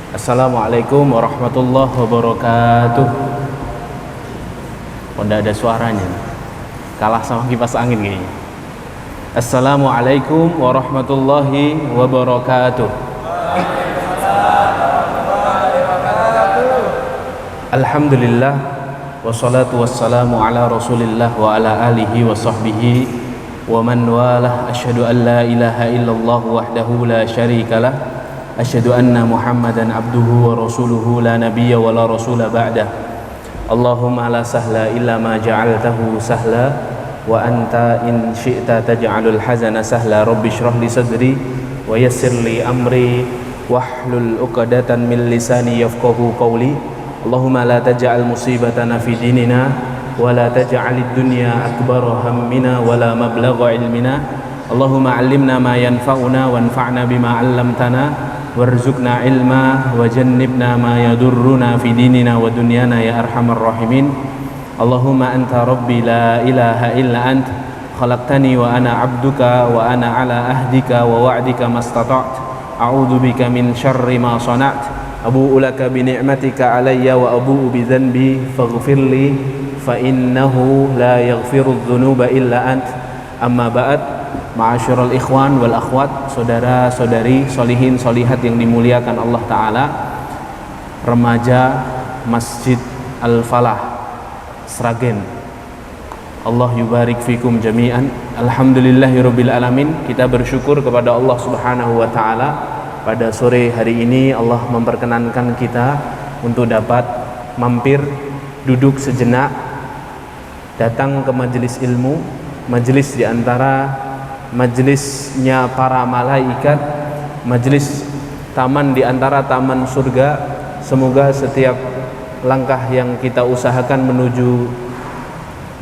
Assalamualaikum warahmatullahi wabarakatuh. Oh, tidak ada suaranya. Kalah sama kipas angin kayaknya. Assalamualaikum warahmatullahi wabarakatuh. Alhamdulillah wassalatu wassalamu ala Rasulillah wa ala alihi wa sahbihi wa man walah. Asyhadu an la ilaha illallah wahdahu la syarikalah. Asyhadu anna Muhammadan abduhu wa rasuluhu la nabiyya wa la rasula ba'dah. Allahumma la sahla illa ma ja'altahu sahla wa anta in syi'ta taj'alul hazana sahla. Rabbi shrah li sadri wa yassir li amri wahlul 'uqdatan min lisani yafqahu qawli. Allahumma la taj'al musibatana fi dinina wa la taj'alid dunya akbara hammina wa la mablagha ilmina. Allahumma 'allimna ma yanfa'una wanfa'na bima 'allamtana warzuqna ilma wa jannibna ma yadurruna fi dinina wa dunyana ya arhamar rahimin. Allahumma anta rabbi la ilaha illa ant khalaqtani wa ana abduka wa ana ala ahdika wa wa'dika mastata'tu a'udzu bika min syarri ma sana'tu abu'u laka bi ni'matika alayya wa abu'u bi dhanbi faghfirli fa innahu la yaghfiru dzunuba illa ant. Amma ba'd. Ma'asyiral ikhwan wal akhwat, saudara-saudari solihin solihat yang dimuliakan Allah Ta'ala, remaja Masjid Al-Falah Sragen, Allah yubarik fikum jami'an. Alhamdulillahirabbil alamin. Kita bersyukur kepada Allah Subhanahu wa Ta'ala, pada sore hari ini Allah memperkenankan kita untuk dapat mampir duduk sejenak, datang ke majelis ilmu, majelis di antara majelisnya para malaikat, majelis taman di antara taman surga. Semoga setiap langkah yang kita usahakan menuju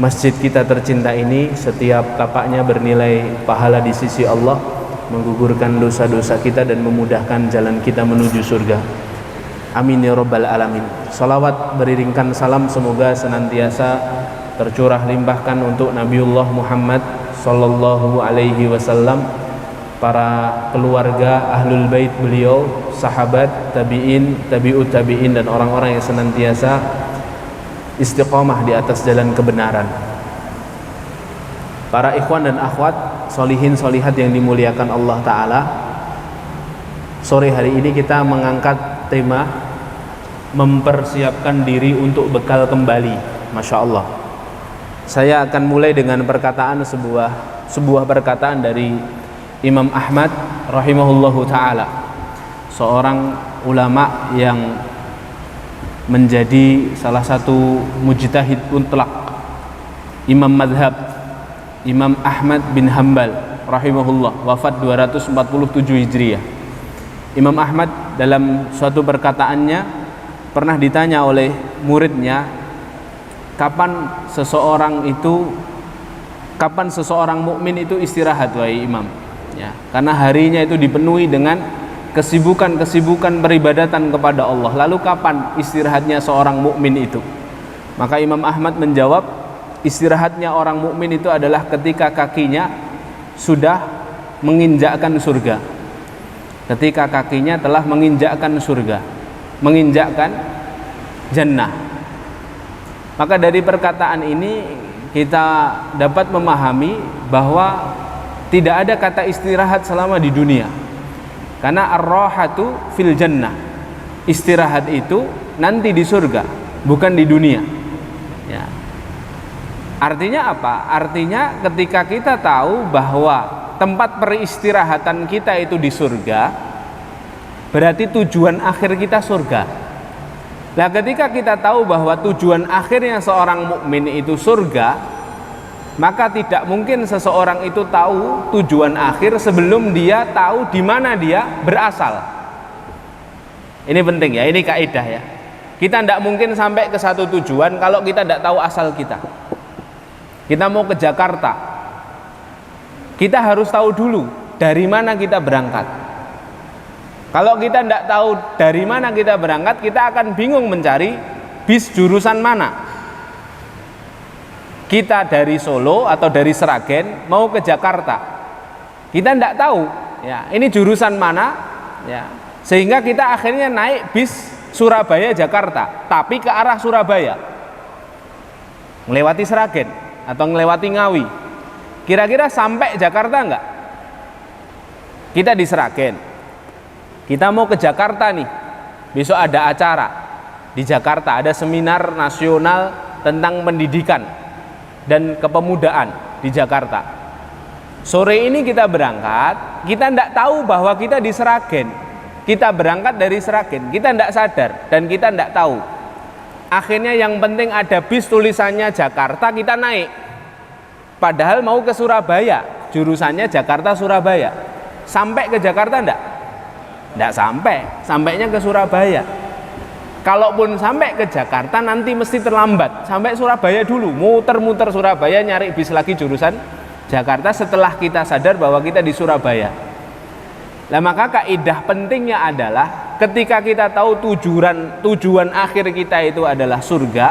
masjid kita tercinta ini, setiap tapaknya bernilai pahala di sisi Allah, menggugurkan dosa-dosa kita dan memudahkan jalan kita menuju surga. Amin ya rabbal alamin. Salawat beriringkan salam semoga senantiasa tercurah limpahkan untuk Nabiullah Muhammad sallallahu alaihi wasallam, para keluarga ahlul bait beliau, sahabat, tabi'in, tabi'ut tabi'in, dan orang-orang yang senantiasa istiqomah di atas jalan kebenaran. Para ikhwan dan akhwat, solihin solihat yang dimuliakan Allah Ta'ala, sore hari ini kita mengangkat tema mempersiapkan diri untuk bekal kembali. Masya Allah. Saya akan mulai dengan perkataan sebuah perkataan dari Imam Ahmad rahimahullahu ta'ala, seorang ulama yang menjadi salah satu mujtahid mutlak, imam madhab, Imam Ahmad bin Hanbal rahimahullah, wafat 247 Hijriah. Imam Ahmad dalam suatu perkataannya pernah ditanya oleh muridnya, kapan seseorang mukmin itu istirahat, wahai imam? Ya, karena harinya itu dipenuhi dengan kesibukan peribadatan kepada Allah. Lalu kapan istirahatnya seorang mukmin itu? Maka Imam Ahmad menjawab, istirahatnya orang mukmin itu adalah ketika kakinya sudah menginjakkan surga. Ketika kakinya telah menginjakkan surga, menginjakkan jannah. Maka dari perkataan ini kita dapat memahami bahwa tidak ada kata istirahat selama di dunia, karena ar-rahatu fil jannah, istirahat itu nanti di surga, bukan di dunia. Ya. Artinya apa? Artinya ketika kita tahu bahwa tempat peristirahatan kita itu di surga, berarti tujuan akhir kita surga. Nah, ketika kita tahu bahwa tujuan akhirnya seorang mukmin itu surga, maka tidak mungkin seseorang itu tahu tujuan akhir sebelum dia tahu di mana dia berasal. Ini penting ya, ini kaidah ya. Kita tidak mungkin sampai ke satu tujuan kalau kita tidak tahu asal kita. Kita mau ke Jakarta, kita harus tahu dulu dari mana kita berangkat. Kalau kita tidak tahu dari mana kita berangkat, kita akan bingung mencari bis jurusan mana. Kita dari Solo atau dari Sragen mau ke Jakarta, kita tidak tahu ya ini jurusan mana ya. Sehingga kita akhirnya naik bis Surabaya Jakarta, tapi ke arah Surabaya, melewati Sragen atau melewati Ngawi. Kira-kira sampai Jakarta enggak? Kita di Sragen, kita mau ke Jakarta nih, besok ada acara di Jakarta, ada seminar nasional tentang pendidikan dan kepemudaan di Jakarta. Sore ini kita berangkat, kita tidak tahu bahwa kita di Sragen. Kita berangkat dari Sragen, kita tidak sadar dan kita tidak tahu. Akhirnya yang penting ada bis tulisannya Jakarta, kita naik. Padahal mau ke Surabaya, jurusannya Jakarta-Surabaya. Sampai ke Jakarta enggak? Enggak sampai, sampainya ke Surabaya. Kalaupun sampai ke Jakarta nanti mesti terlambat. Sampai Surabaya dulu, muter-muter Surabaya nyari bis lagi jurusan Jakarta setelah kita sadar bahwa kita di Surabaya. Nah, maka kaidah pentingnya adalah ketika kita tahu tujuan akhir kita itu adalah surga,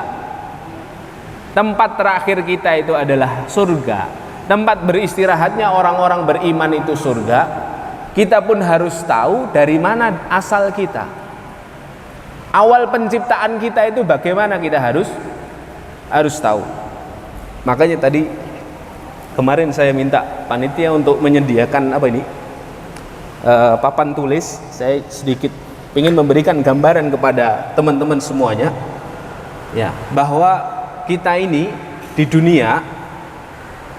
tempat terakhir kita itu adalah surga, tempat beristirahatnya orang-orang beriman itu surga, kita pun harus tahu dari mana asal kita. Awal penciptaan kita itu bagaimana, kita harus tahu. Makanya tadi kemarin saya minta panitia untuk menyediakan papan tulis. Saya sedikit ingin memberikan gambaran kepada teman-teman semuanya, ya, bahwa kita ini di dunia,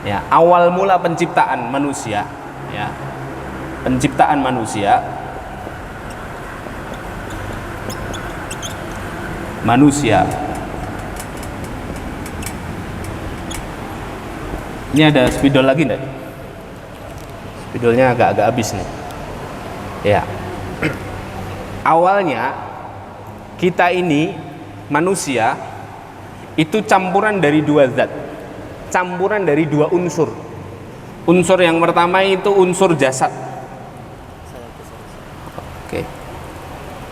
ya, awal mula penciptaan manusia, ya, penciptaan manusia ini ada spidol lagi enggak? Spidolnya agak habis nih, ya. Awalnya kita ini manusia itu campuran dari dua zat, campuran dari dua unsur. Unsur yang pertama itu unsur jasad. Oke,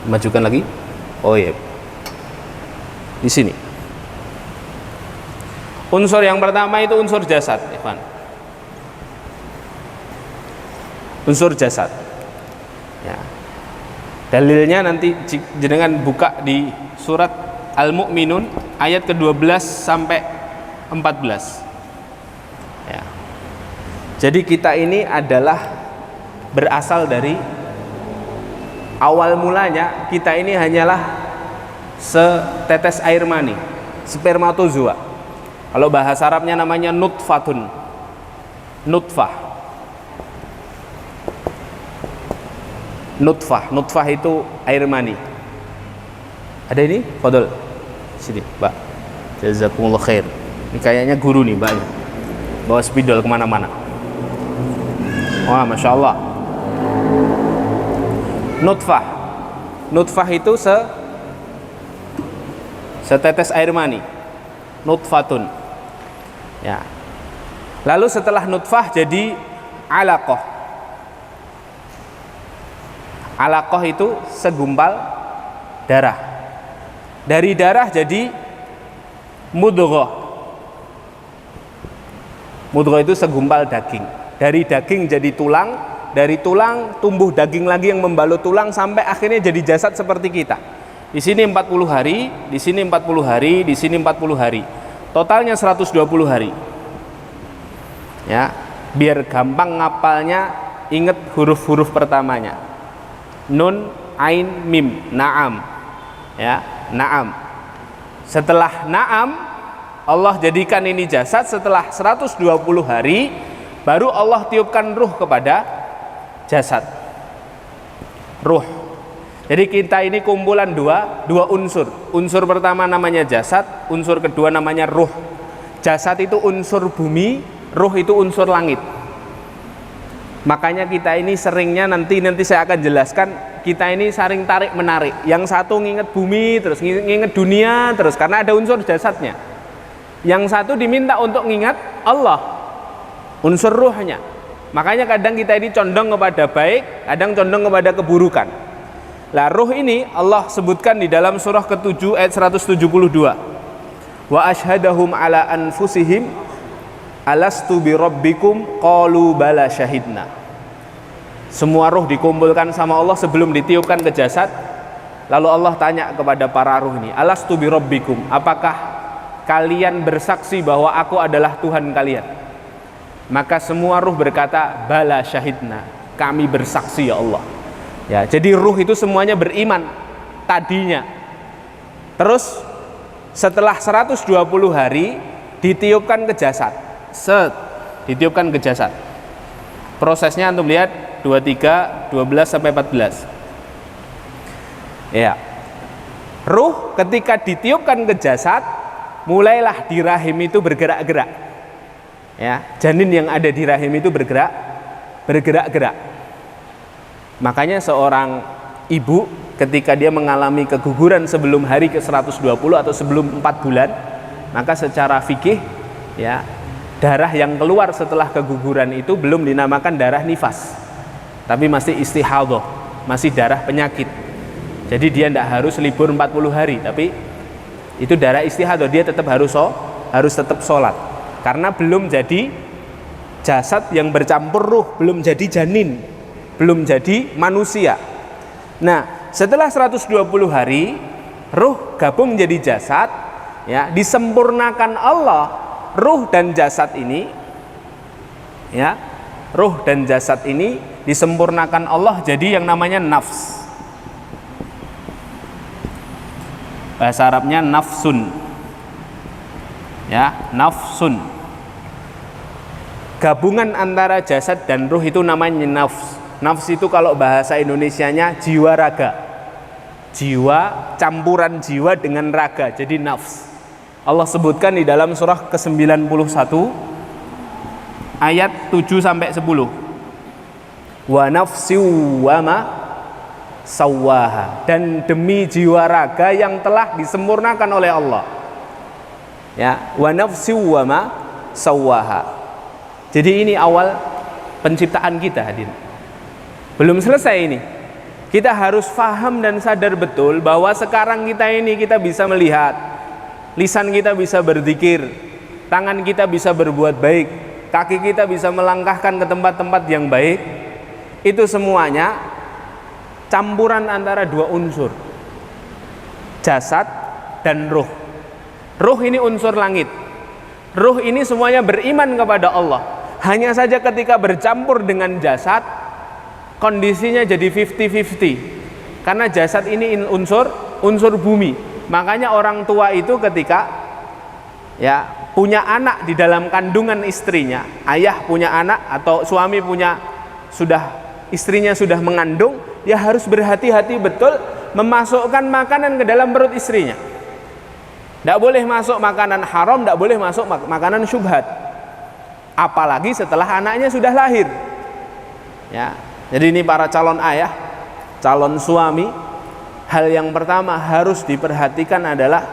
majukan lagi. Oh iya, di sini. Unsur yang pertama itu unsur jasad, Ikhwan. Unsur jasad. Ya. Dalilnya nanti jenengan buka di surat Al-Mu'minun ayat ke-12 sampai 14. Ya. Jadi kita ini adalah berasal dari awal mulanya kita ini hanyalah setetes air mani, spermatozoa. Kalau bahasa Arabnya namanya nutfatun. Nutfah. Nutfah itu air mani. Ada ini? Fadol. Sini, Mbak. Jazakumullah khair. Ini kayaknya guru nih, Mbak. Bawa spidol kemana-mana. Wah, Masya Allah. Nutfah itu setetes air mani. Nutfatun. Ya. Lalu setelah nutfah jadi alaqah. Alaqah itu segumpal darah. Dari darah jadi mudghah. Mudghah itu segumpal daging. Dari daging jadi tulang, dari tulang tumbuh daging lagi yang membalut tulang sampai akhirnya jadi jasad seperti kita. Di sini 40 hari, di sini 40 hari, di sini 40 hari. Totalnya 120 hari. Ya, biar gampang ngapalnya, ingat huruf-huruf pertamanya. Nun, ain, mim, na'am. Ya, na'am. Setelah na'am, Allah jadikan ini jasad. Setelah 120 hari baru Allah tiupkan ruh kepada jasad. Ruh. Jadi kita ini kumpulan dua unsur. Unsur pertama namanya jasad, unsur kedua namanya ruh. Jasad itu unsur bumi, ruh itu unsur langit. Makanya kita ini seringnya nanti saya akan jelaskan, kita ini saling tarik menarik. Yang satu nginget bumi terus, nginget dunia terus, karena ada unsur jasadnya. Yang satu diminta untuk ngingat Allah, unsur ruhnya. Makanya kadang kita ini condong kepada baik, kadang condong kepada keburukan. Lah ruh ini Allah sebutkan di dalam surah ke-7 ayat 172. Wa ashhadahum ala anfusihim alastu bi rabbikum qalu bala syahidna. Semua ruh dikumpulkan sama Allah sebelum ditiupkan ke jasad. Lalu Allah tanya kepada para ruh ini, alastu bi rabbikum, apakah kalian bersaksi bahwa aku adalah Tuhan kalian? Maka semua ruh berkata, bala syahidna, kami bersaksi ya Allah. Ya, jadi ruh itu semuanya beriman tadinya. Terus setelah 120 hari ditiupkan ke jasad. Ditiupkan ke jasad. Prosesnya antum lihat 23, 12 sampai 14. Ya. Ruh ketika ditiupkan ke jasad, mulailah di rahim itu bergerak-gerak. Ya, janin yang ada di rahim itu bergerak-gerak. Makanya seorang ibu ketika dia mengalami keguguran sebelum hari ke-120 atau sebelum 4 bulan, maka secara fikih ya, darah yang keluar setelah keguguran itu belum dinamakan darah nifas, tapi masih istihadhah, masih darah penyakit. Jadi dia tidak harus libur 40 hari, tapi itu darah istihadhah, dia tetap harus tetap sholat, karena belum jadi jasad yang bercampur ruh, belum jadi janin, belum jadi manusia. Nah, setelah 120 hari ruh gabung menjadi jasad, ya, disempurnakan Allah ruh dan jasad ini, ya, ruh dan jasad ini disempurnakan Allah jadi yang namanya nafs. Bahasa Arabnya nafsun, ya, nafsun. Gabungan antara jasad dan ruh itu namanya nafs. Nafs itu kalau bahasa Indonesianya jiwa raga, jiwa, campuran jiwa dengan raga, jadi nafs. Allah sebutkan di dalam surah ke-91 ayat 7 sampai 10. Wa nafsi wa ma sawwaha, dan demi jiwa raga yang telah disempurnakan oleh Allah. Ya, wa nafsi wa ma sawwaha. Jadi ini awal penciptaan kita, hadirin. Belum selesai ini. Kita harus paham dan sadar betul bahwa sekarang kita bisa melihat, lisan kita bisa berzikir, tangan kita bisa berbuat baik, kaki kita bisa melangkahkan ke tempat-tempat yang baik. Itu semuanya campuran antara dua unsur, jasad dan ruh. Ruh ini unsur langit. Ruh ini semuanya beriman kepada Allah. Hanya saja ketika bercampur dengan jasad, kondisinya jadi 50-50. Karena jasad ini unsur bumi. Makanya orang tua itu ketika ya punya anak di dalam kandungan istrinya, ayah punya anak atau suami istrinya sudah mengandung, ya harus berhati-hati betul memasukkan makanan ke dalam perut istrinya. Tidak boleh masuk makanan haram, tidak boleh masuk makanan syubhat. Apalagi setelah anaknya sudah lahir. Ya, jadi ini para calon ayah, calon suami, hal yang pertama harus diperhatikan adalah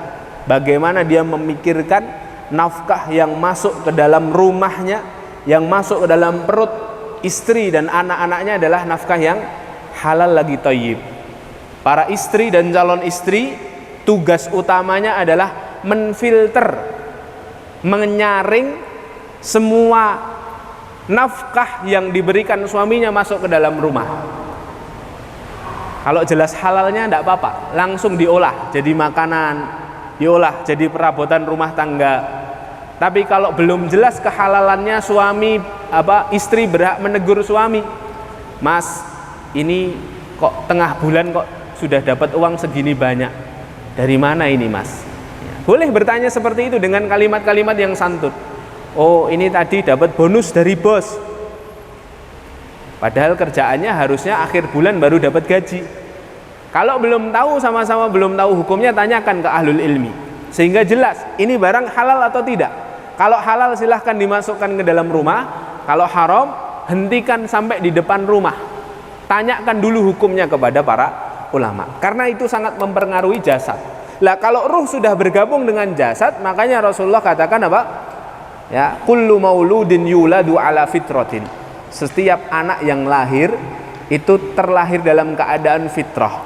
bagaimana dia memikirkan nafkah yang masuk ke dalam rumahnya, yang masuk ke dalam perut istri dan anak-anaknya adalah nafkah yang halal lagi thayyib. Para istri dan calon istri tugas utamanya adalah menfilter, menyaring semua nafkah yang diberikan suaminya masuk ke dalam rumah. Kalau jelas halalnya tidak apa-apa, langsung diolah jadi makanan, diolah jadi perabotan rumah tangga. Tapi kalau belum jelas kehalalannya, istri berhak menegur suami. Mas, ini kok tengah bulan kok sudah dapat uang segini banyak, dari mana ini mas? Boleh bertanya seperti itu dengan kalimat-kalimat yang santun. Oh, ini tadi dapat bonus dari bos. Padahal kerjaannya harusnya akhir bulan baru dapat gaji. Kalau belum tahu, sama-sama belum tahu hukumnya, tanyakan ke ahlul ilmi sehingga jelas ini barang halal atau tidak. Kalau halal silahkan dimasukkan ke dalam rumah, kalau haram hentikan sampai di depan rumah. Tanyakan dulu hukumnya kepada para ulama, karena itu sangat mempengaruhi jasad. Lah kalau ruh sudah bergabung dengan jasad, makanya Rasulullah katakan apa? Ya, kullu mauludin yuladu ala fitratin. Setiap anak yang lahir itu terlahir dalam keadaan fitrah.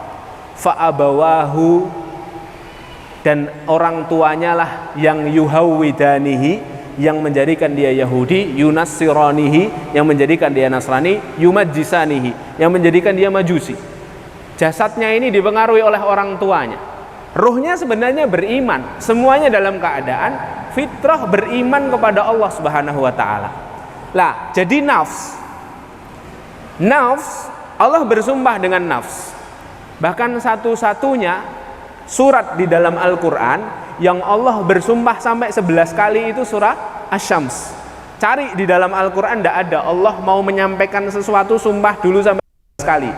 Fa abawahu, dan orang tuanya lah yang yuhawwidanihi, yang menjadikan dia Yahudi, yunassiranihi, yang menjadikan dia Nasrani, yumajjisanihi, yang menjadikan dia Majusi. Jasadnya ini dipengaruhi oleh orang tuanya. Ruhnya sebenarnya beriman, semuanya dalam keadaan fitrah beriman kepada Allah Subhanahu wa taala. Lah, jadi nafs, Allah bersumpah dengan nafs. Bahkan satu-satunya surat di dalam Al-Qur'an yang Allah bersumpah sampai 11 kali itu surah Asy-Syams. Cari di dalam Al-Qur'an tidak ada Allah mau menyampaikan sesuatu sumpah dulu sampai 11 kali.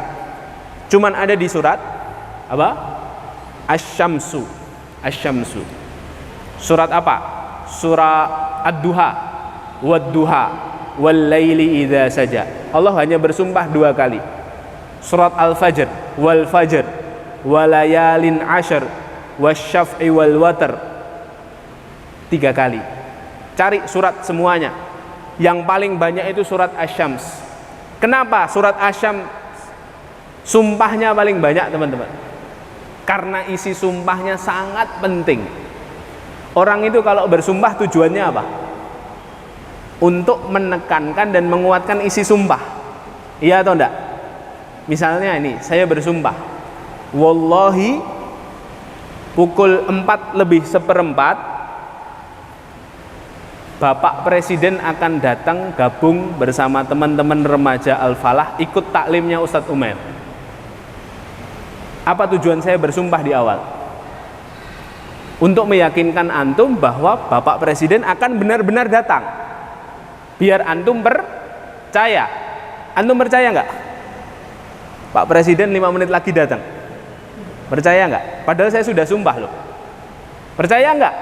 Cuman ada di surat apa? Asy-Syamsu. Asy-Syamsu. Surat apa? Surah Ad-Duha. Wad-Duha wal laili idza saja. Allah hanya bersumpah 2 kali. Surat Al-Fajr, wal fajr, walayalin ashr, wasyaf'i wal watr. 3 kali. Cari surat semuanya. Yang paling banyak itu surat Asy-Syams. Kenapa surat Asy-Syams sumpahnya paling banyak, teman-teman? Karena isi sumpahnya sangat penting. Orang itu kalau bersumpah tujuannya apa? Untuk menekankan dan menguatkan isi sumpah. Iya atau enggak? Misalnya ini, saya bersumpah, wallahi pukul 4:04 Bapak Presiden akan datang gabung bersama teman-teman remaja Al-Falah ikut taklimnya Ustadz Umair. Apa tujuan saya bersumpah di awal? Untuk meyakinkan antum bahwa Bapak Presiden akan benar-benar datang. Biar antum percaya. Antum percaya enggak? Pak Presiden 5 menit lagi datang. Percaya enggak? Padahal saya sudah sumpah loh. Percaya enggak?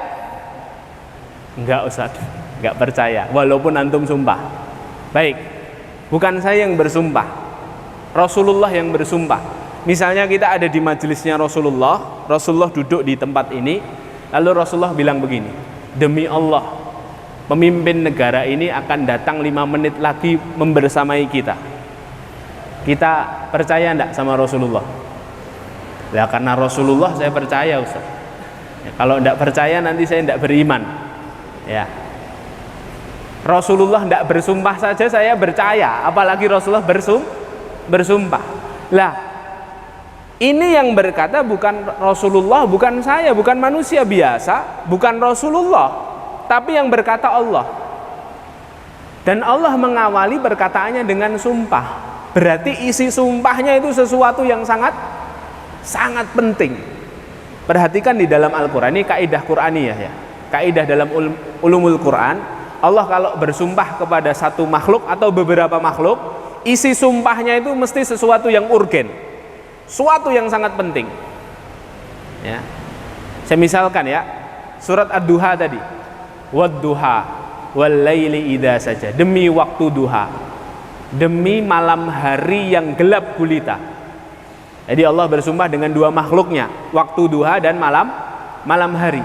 Enggak, Ustaz. Enggak percaya walaupun antum sumpah. Baik. Bukan saya yang bersumpah. Rasulullah yang bersumpah. Misalnya kita ada di majelisnya Rasulullah duduk di tempat ini, lalu Rasulullah bilang begini, demi Allah, pemimpin negara ini akan datang 5 menit lagi membersamai kita. Kita percaya enggak sama Rasulullah? Ya karena Rasulullah saya percaya, Ustaz. Ya, kalau enggak percaya nanti saya enggak beriman. Ya. Rasulullah enggak bersumpah saja saya percaya, apalagi Rasulullah bersumpah. Lah, ini yang berkata bukan Rasulullah, bukan saya, bukan manusia biasa, bukan Rasulullah, tapi yang berkata Allah. Dan Allah mengawali perkataannya dengan sumpah. Berarti isi sumpahnya itu sesuatu yang sangat penting. Perhatikan di dalam Al-Quran, ini kaidah Quraniyah ya. Kaidah dalam ulumul Quran, Allah kalau bersumpah kepada satu makhluk atau beberapa makhluk, isi sumpahnya itu mesti sesuatu yang urgen, suatu yang sangat penting. Ya. Saya misalkan ya, surat Ad-Duha tadi, wad-duha wal laili idza saja, demi waktu duha, demi malam hari yang gelap gulita. Jadi Allah bersumpah dengan 2 makhluknya, waktu duha dan malam hari.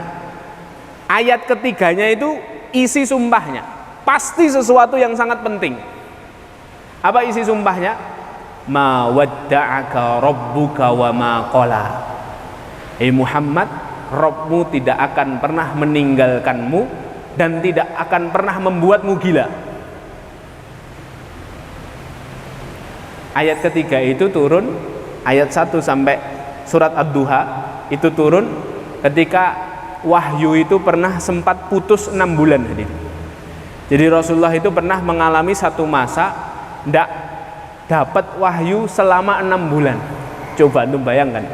Ayat ketiganya itu isi sumpahnya pasti sesuatu yang sangat penting. Apa isi sumpahnya? Ma wadda'aka rabbuka wa ma qala. Muhammad, Rabbmu tidak akan pernah meninggalkanmu dan tidak akan pernah membuatmu gila. Ayat ketiga itu turun, ayat 1 sampai surat Ad-Duha itu turun ketika wahyu itu pernah sempat putus 6 bulan. Jadi Rasulullah itu pernah mengalami satu masa tidak dapat wahyu selama 6 bulan. Coba antum bayangkan.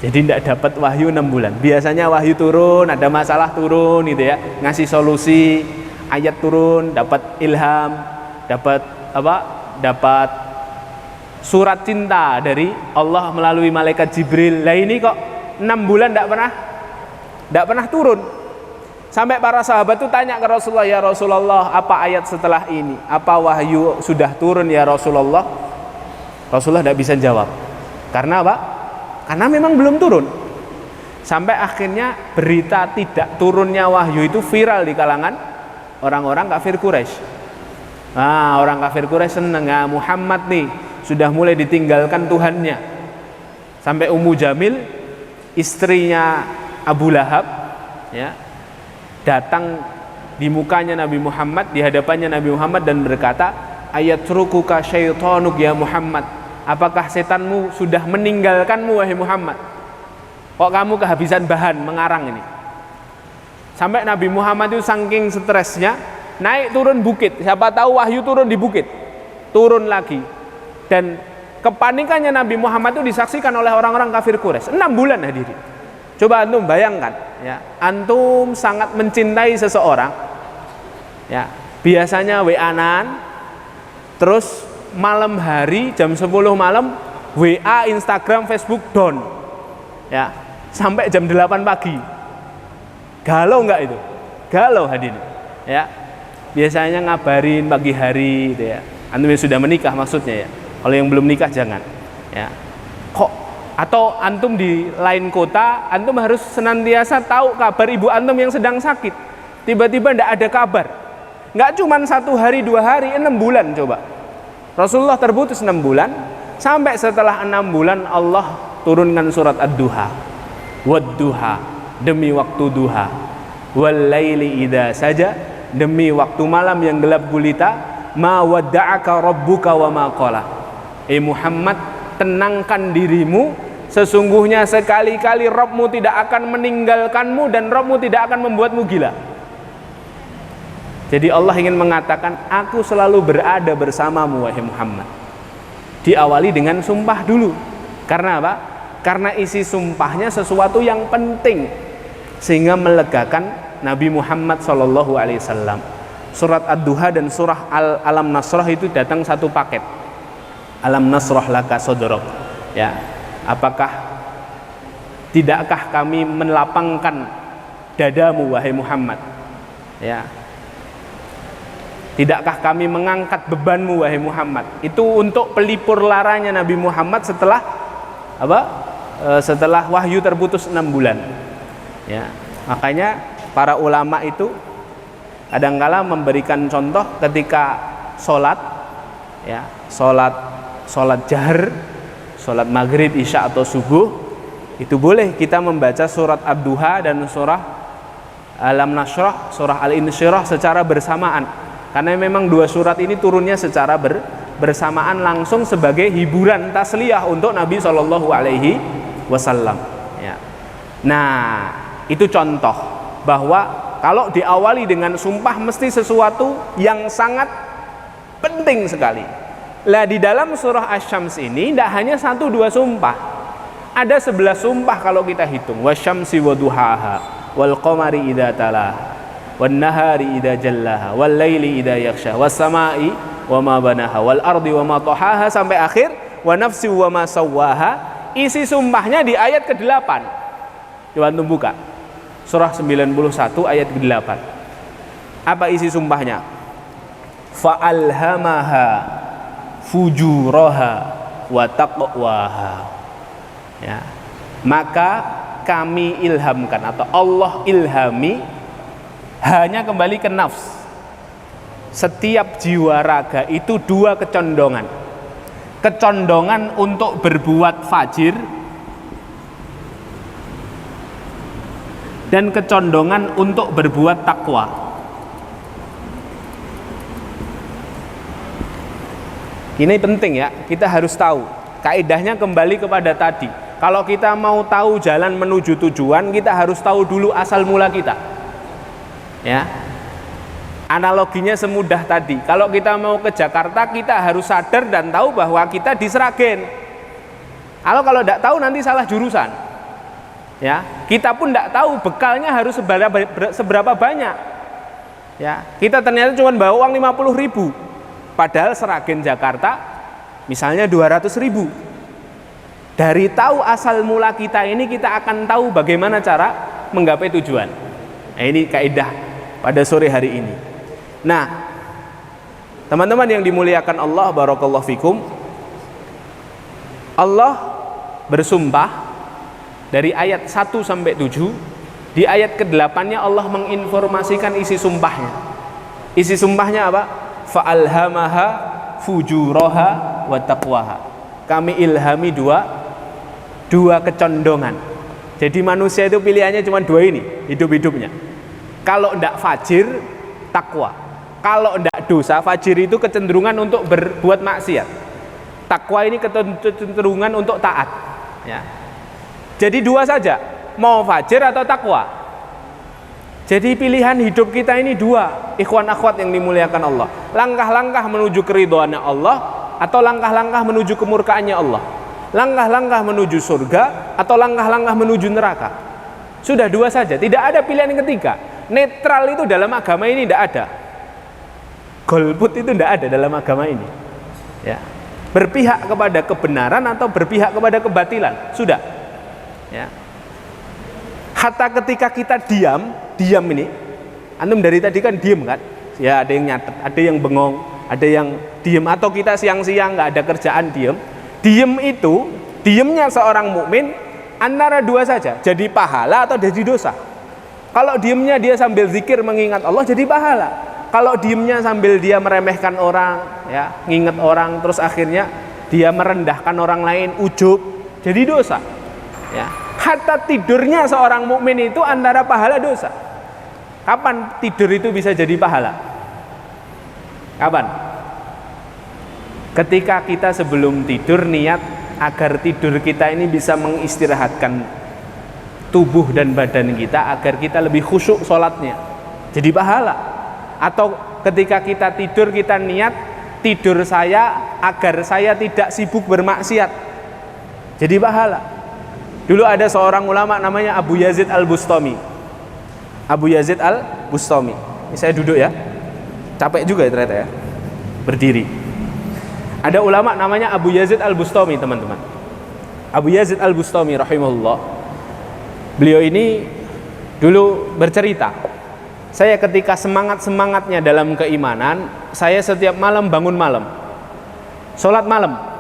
Jadi tidak dapat wahyu 6 bulan. Biasanya wahyu turun, ada masalah turun gitu ya, ngasih solusi, ayat turun, dapat ilham, dapat apa? Dapat surat cinta dari Allah melalui malaikat Jibril. Lah ini kok 6 bulan tidak pernah turun. Sampai para sahabat itu tanya ke Rasulullah, ya Rasulullah, apa ayat setelah ini? Apa wahyu sudah turun ya Rasulullah? Rasulullah tidak bisa jawab. Karena apa? Karena memang belum turun. Sampai akhirnya berita tidak turunnya wahyu itu viral di kalangan orang-orang kafir Quraisy. Nah, orang kafir Quraisy seneng, ya Muhammad nih sudah mulai ditinggalkan Tuhannya. Sampai Ummu Jamil, istrinya Abu Lahab, ya, datang di mukanya Nabi Muhammad, di hadapannya Nabi Muhammad dan berkata, ayatrukuka syaitonuk ya Muhammad, apakah setanmu sudah meninggalkanmu wahai Muhammad? Kok kamu kehabisan bahan mengarang ini? Sampai Nabi Muhammad itu saking stresnya naik turun bukit. Siapa tahu wahyu turun di bukit, turun lagi. Dan kepanikannya Nabi Muhammad itu disaksikan oleh orang-orang kafir Quraisy 6 bulan hadirin. Coba antum bayangkan, ya, antum sangat mencintai seseorang, ya, biasanya WA-an, terus malam hari jam 10 malam WA, Instagram, Facebook down, ya, sampai jam 8 pagi. Galau nggak itu? Galau hadirin, ya. Biasanya ngabarin pagi hari, gitu ya. Antum yang sudah menikah maksudnya ya. Kalau yang belum nikah jangan, ya. Kok atau antum di lain kota, antum harus senantiasa tahu kabar ibu antum yang sedang sakit. Tiba-tiba tidak ada kabar. Nggak cuma 1 hari 2 hari, 6 bulan coba. Rasulullah terputus 6 bulan, sampai setelah 6 bulan Allah turunkan surat Ad-Duha. Wad-duha, demi waktu duha. Wal laili idza saja, demi waktu malam yang gelap gulita. Ma wadda'aka rabbuka wa ma qala. Muhammad, tenangkan dirimu, sesungguhnya sekali-kali Rabbmu tidak akan meninggalkanmu dan Rabbmu tidak akan membuatmu gila. Jadi Allah ingin mengatakan, aku selalu berada bersamamu wahai Muhammad. Diawali dengan sumpah dulu. Karena apa? Karena isi sumpahnya sesuatu yang penting, sehingga melegakan Nabi Muhammad SAW. Surat Ad-Duha dan surah Alam Nasrah itu datang satu paket. Alam nasrah laka sodrok, ya, apakah tidakkah kami melapangkan dadamu wahai Muhammad, ya, tidakkah kami mengangkat bebanmu wahai Muhammad. Itu untuk pelipur laranya Nabi Muhammad setelah apa? Setelah wahyu terputus 6 bulan, ya. Makanya para ulama itu kadangkala memberikan contoh ketika sholat, ya, sholat jahar, sholat maghrib, isya atau subuh, itu boleh kita membaca surat Ad-Duha dan surah Alam Nasrah, surah Al-Insyirah secara bersamaan, karena memang 2 surat ini turunnya secara bersamaan langsung sebagai hiburan tasliyah untuk Nabi SAW, ya. Nah, itu contoh bahwa kalau diawali dengan sumpah mesti sesuatu yang sangat penting sekali. Lah di dalam surah Asy-Syams ini tidak hanya 1-2 sumpah, ada 11 sumpah kalau kita hitung. Wasyamsi waduhaha, wal qamari idza talaha, wan nahari idza jallaha, wal laili idza yaghsha, was samai wa ma banaha, wal ardi wa ma tahaha, sampai akhir wa nafsi wa ma sawwaha. Isi sumpahnya di ayat ke-8. Coba antum buka surah 91 ayat ke-8. Apa isi sumpahnya? Fa'alhamaha fujuraha wa taqwaha, ya, maka kami ilhamkan atau Allah ilhami, hanya kembali ke nafs. Setiap jiwa raga itu 2 kecondongan. Kecondongan untuk berbuat fajir dan kecondongan untuk berbuat takwa. Ini penting ya, kita harus tahu. Kaidahnya kembali kepada tadi. Kalau kita mau tahu jalan menuju tujuan, kita harus tahu dulu asal mula kita. Ya. Analoginya semudah tadi. Kalau kita mau ke Jakarta, kita harus sadar dan tahu bahwa kita di Sragen. Kalau tidak tahu nanti salah jurusan. Ya, kita pun tidak tahu bekalnya harus seberapa banyak. Ya, kita ternyata cuma bawa uang 50.000. Padahal Sragen Jakarta misalnya 200.000. Dari tahu asal mula kita ini, kita akan tahu bagaimana cara menggapai tujuan. Nah, ini kaidah pada sore hari ini. Nah, teman-teman yang dimuliakan Allah, barakallahu fikum, Allah bersumpah dari ayat 1 sampai 7. Di ayat ke-8-nya Allah menginformasikan isi sumpahnya. Isi sumpahnya apa? Fa'alhamaha fujuraha wa taqwaha. Kami ilhami dua kecondongan. Jadi manusia itu pilihannya cuma 2 ini hidup-hidupnya. Kalau tidak fajir, takwa. Kalau tidak dosa, fajir itu kecenderungan untuk berbuat maksiat. Takwa ini kecenderungan untuk taat. Ya. Jadi dua saja, mau fajir atau takwa. Jadi pilihan hidup kita ini dua, ikhwan akhwat yang dimuliakan Allah. Langkah-langkah menuju keridhaannya Allah atau langkah-langkah menuju kemurkaannya Allah. Langkah-langkah menuju surga atau langkah-langkah menuju neraka. Sudah dua saja, tidak ada pilihan yang ketiga. Netral itu dalam agama ini tidak ada. Golput itu tidak ada dalam agama ini. Ya. Berpihak kepada kebenaran atau berpihak kepada kebatilan, sudah. Ya. Hatta ketika kita diam ini, antum dari tadi kan diam kan? Ya, ada yang nyatet, ada yang bengong, ada yang diam, atau kita siang-siang nggak ada kerjaan diam. Diam itu, diamnya seorang mukmin antara dua saja, jadi pahala atau jadi dosa. Kalau diamnya dia sambil zikir mengingat Allah, jadi pahala. Kalau diamnya sambil dia meremehkan orang, ya, nginget orang, terus akhirnya dia merendahkan orang lain, ujub, jadi dosa. Ya. Hatta tidurnya seorang mukmin itu antara pahala dosa. Kapan tidur itu bisa jadi pahala? Kapan? Ketika kita sebelum tidur niat agar tidur kita ini bisa mengistirahatkan tubuh dan badan kita agar kita lebih khusyuk sholatnya, jadi pahala. Atau ketika kita tidur kita niat tidur saya agar saya tidak sibuk bermaksiat, jadi pahala. Dulu ada seorang ulama namanya Abu Yazid Al-Bustami. Abu Yazid Al-Bustami. Ini saya duduk ya, capek juga ya ternyata ya, berdiri. Ada ulama namanya Abu Yazid Al-Bustami, teman-teman. Abu Yazid Al-Bustami rahimahullah. Beliau ini dulu bercerita, saya ketika semangat-semangatnya dalam keimanan, saya setiap malam bangun malam, sholat malam.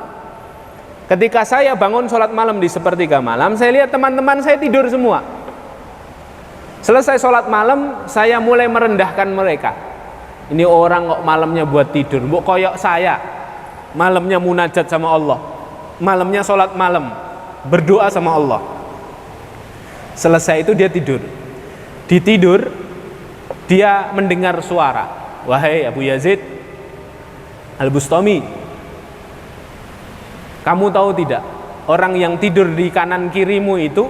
Ketika saya bangun sholat malam di sepertiga malam, saya lihat teman-teman saya tidur semua. Selesai sholat malam, saya mulai merendahkan mereka. Ini orang kok malamnya buat tidur, bu koyok saya, malamnya munajat sama Allah, malamnya sholat malam, berdoa sama Allah. Selesai itu dia tidur. Ditidur, dia mendengar suara, wahai Abu Yazid Al-Bustami, kamu tahu tidak, orang yang tidur di kanan kirimu itu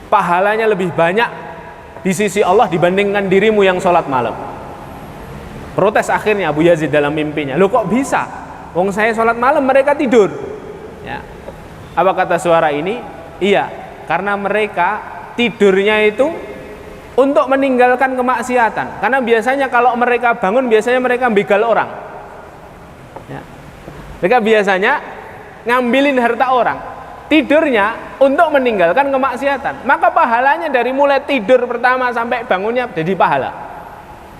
pahalanya lebih banyak di sisi Allah dibandingkan dirimu yang sholat malam. Protes akhirnya Abu Yazid dalam mimpinya, loh kok bisa? Wong saya sholat malam, mereka tidur. Ya. Apa kata suara ini? Iya, karena mereka tidurnya itu untuk meninggalkan kemaksiatan. Karena biasanya kalau mereka bangun, biasanya mereka begal orang. Ya. Mereka biasanya ngambilin harta orang. Tidurnya untuk meninggalkan kemaksiatan. Maka pahalanya dari mulai tidur pertama sampai bangunnya jadi pahala.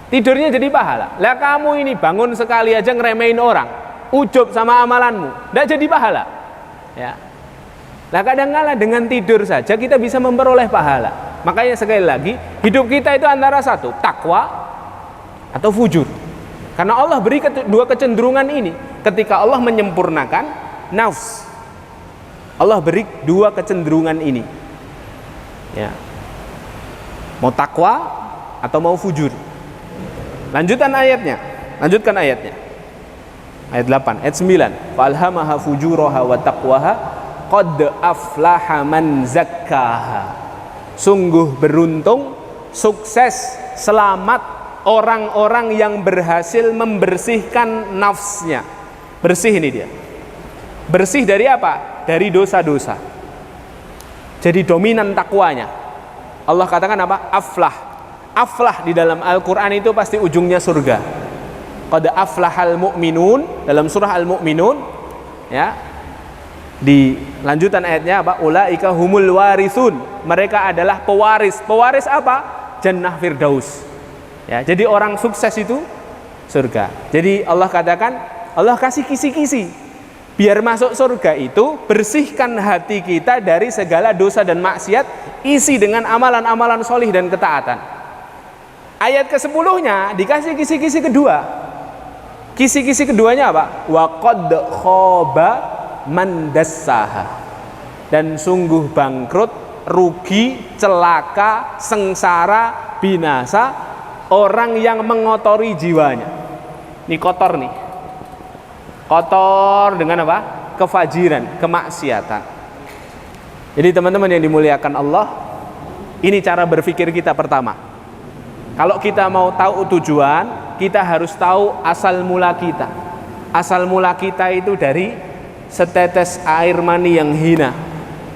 Tidurnya jadi pahala. Lah kamu ini bangun sekali aja ngeremehin orang, ujub sama amalanmu, tidak jadi pahala. Ya. Lah kadang-kala dengan tidur saja kita bisa memperoleh pahala. Makanya sekali lagi, hidup kita itu antara satu, takwa atau fujur. Karena Allah beri dua kecenderungan ini. Ketika Allah menyempurnakan nafs, Allah beri dua kecenderungan ini. Ya. Mau takwa atau mau fujur. Lanjutkan ayatnya. Ayat 8, ayat 9. Falhamaha fujuraha wa taqwaha qad aflaha man zakkaha. Sungguh beruntung, sukses, selamat orang-orang yang berhasil membersihkan nafsnya. Bersih ini dia. Bersih dari apa? Dari dosa-dosa. Jadi dominan takwanya. Allah katakan apa? Aflah. Aflah di dalam Al-Quran itu pasti ujungnya surga. Qad aflahal mu'minun, dalam surah Al-Mu'minun, ya, di lanjutan ayatnya apa? Ulaika humul warisun, mereka adalah pewaris. Pewaris apa? Jannah Firdaus. Ya, jadi orang sukses itu surga. Jadi Allah katakan, Allah kasih kisi-kisi biar masuk surga itu, bersihkan hati kita dari segala dosa dan maksiat, isi dengan amalan-amalan solih dan ketaatan. Ayat ke-10-nya dikasih kisi-kisi kedua. Kisi-kisi keduanya apa? Wa qad khaba man dassaha. Dan sungguh bangkrut, rugi, celaka, sengsara, binasa orang yang mengotori jiwanya. Ini kotor nih. Kotor dengan apa? Kefajiran, kemaksiatan. Jadi teman-teman yang dimuliakan Allah, ini cara berpikir kita pertama. Kalau kita mau tahu tujuan, kita harus tahu asal mula kita. Asal mula kita itu dari setetes air mani yang hina,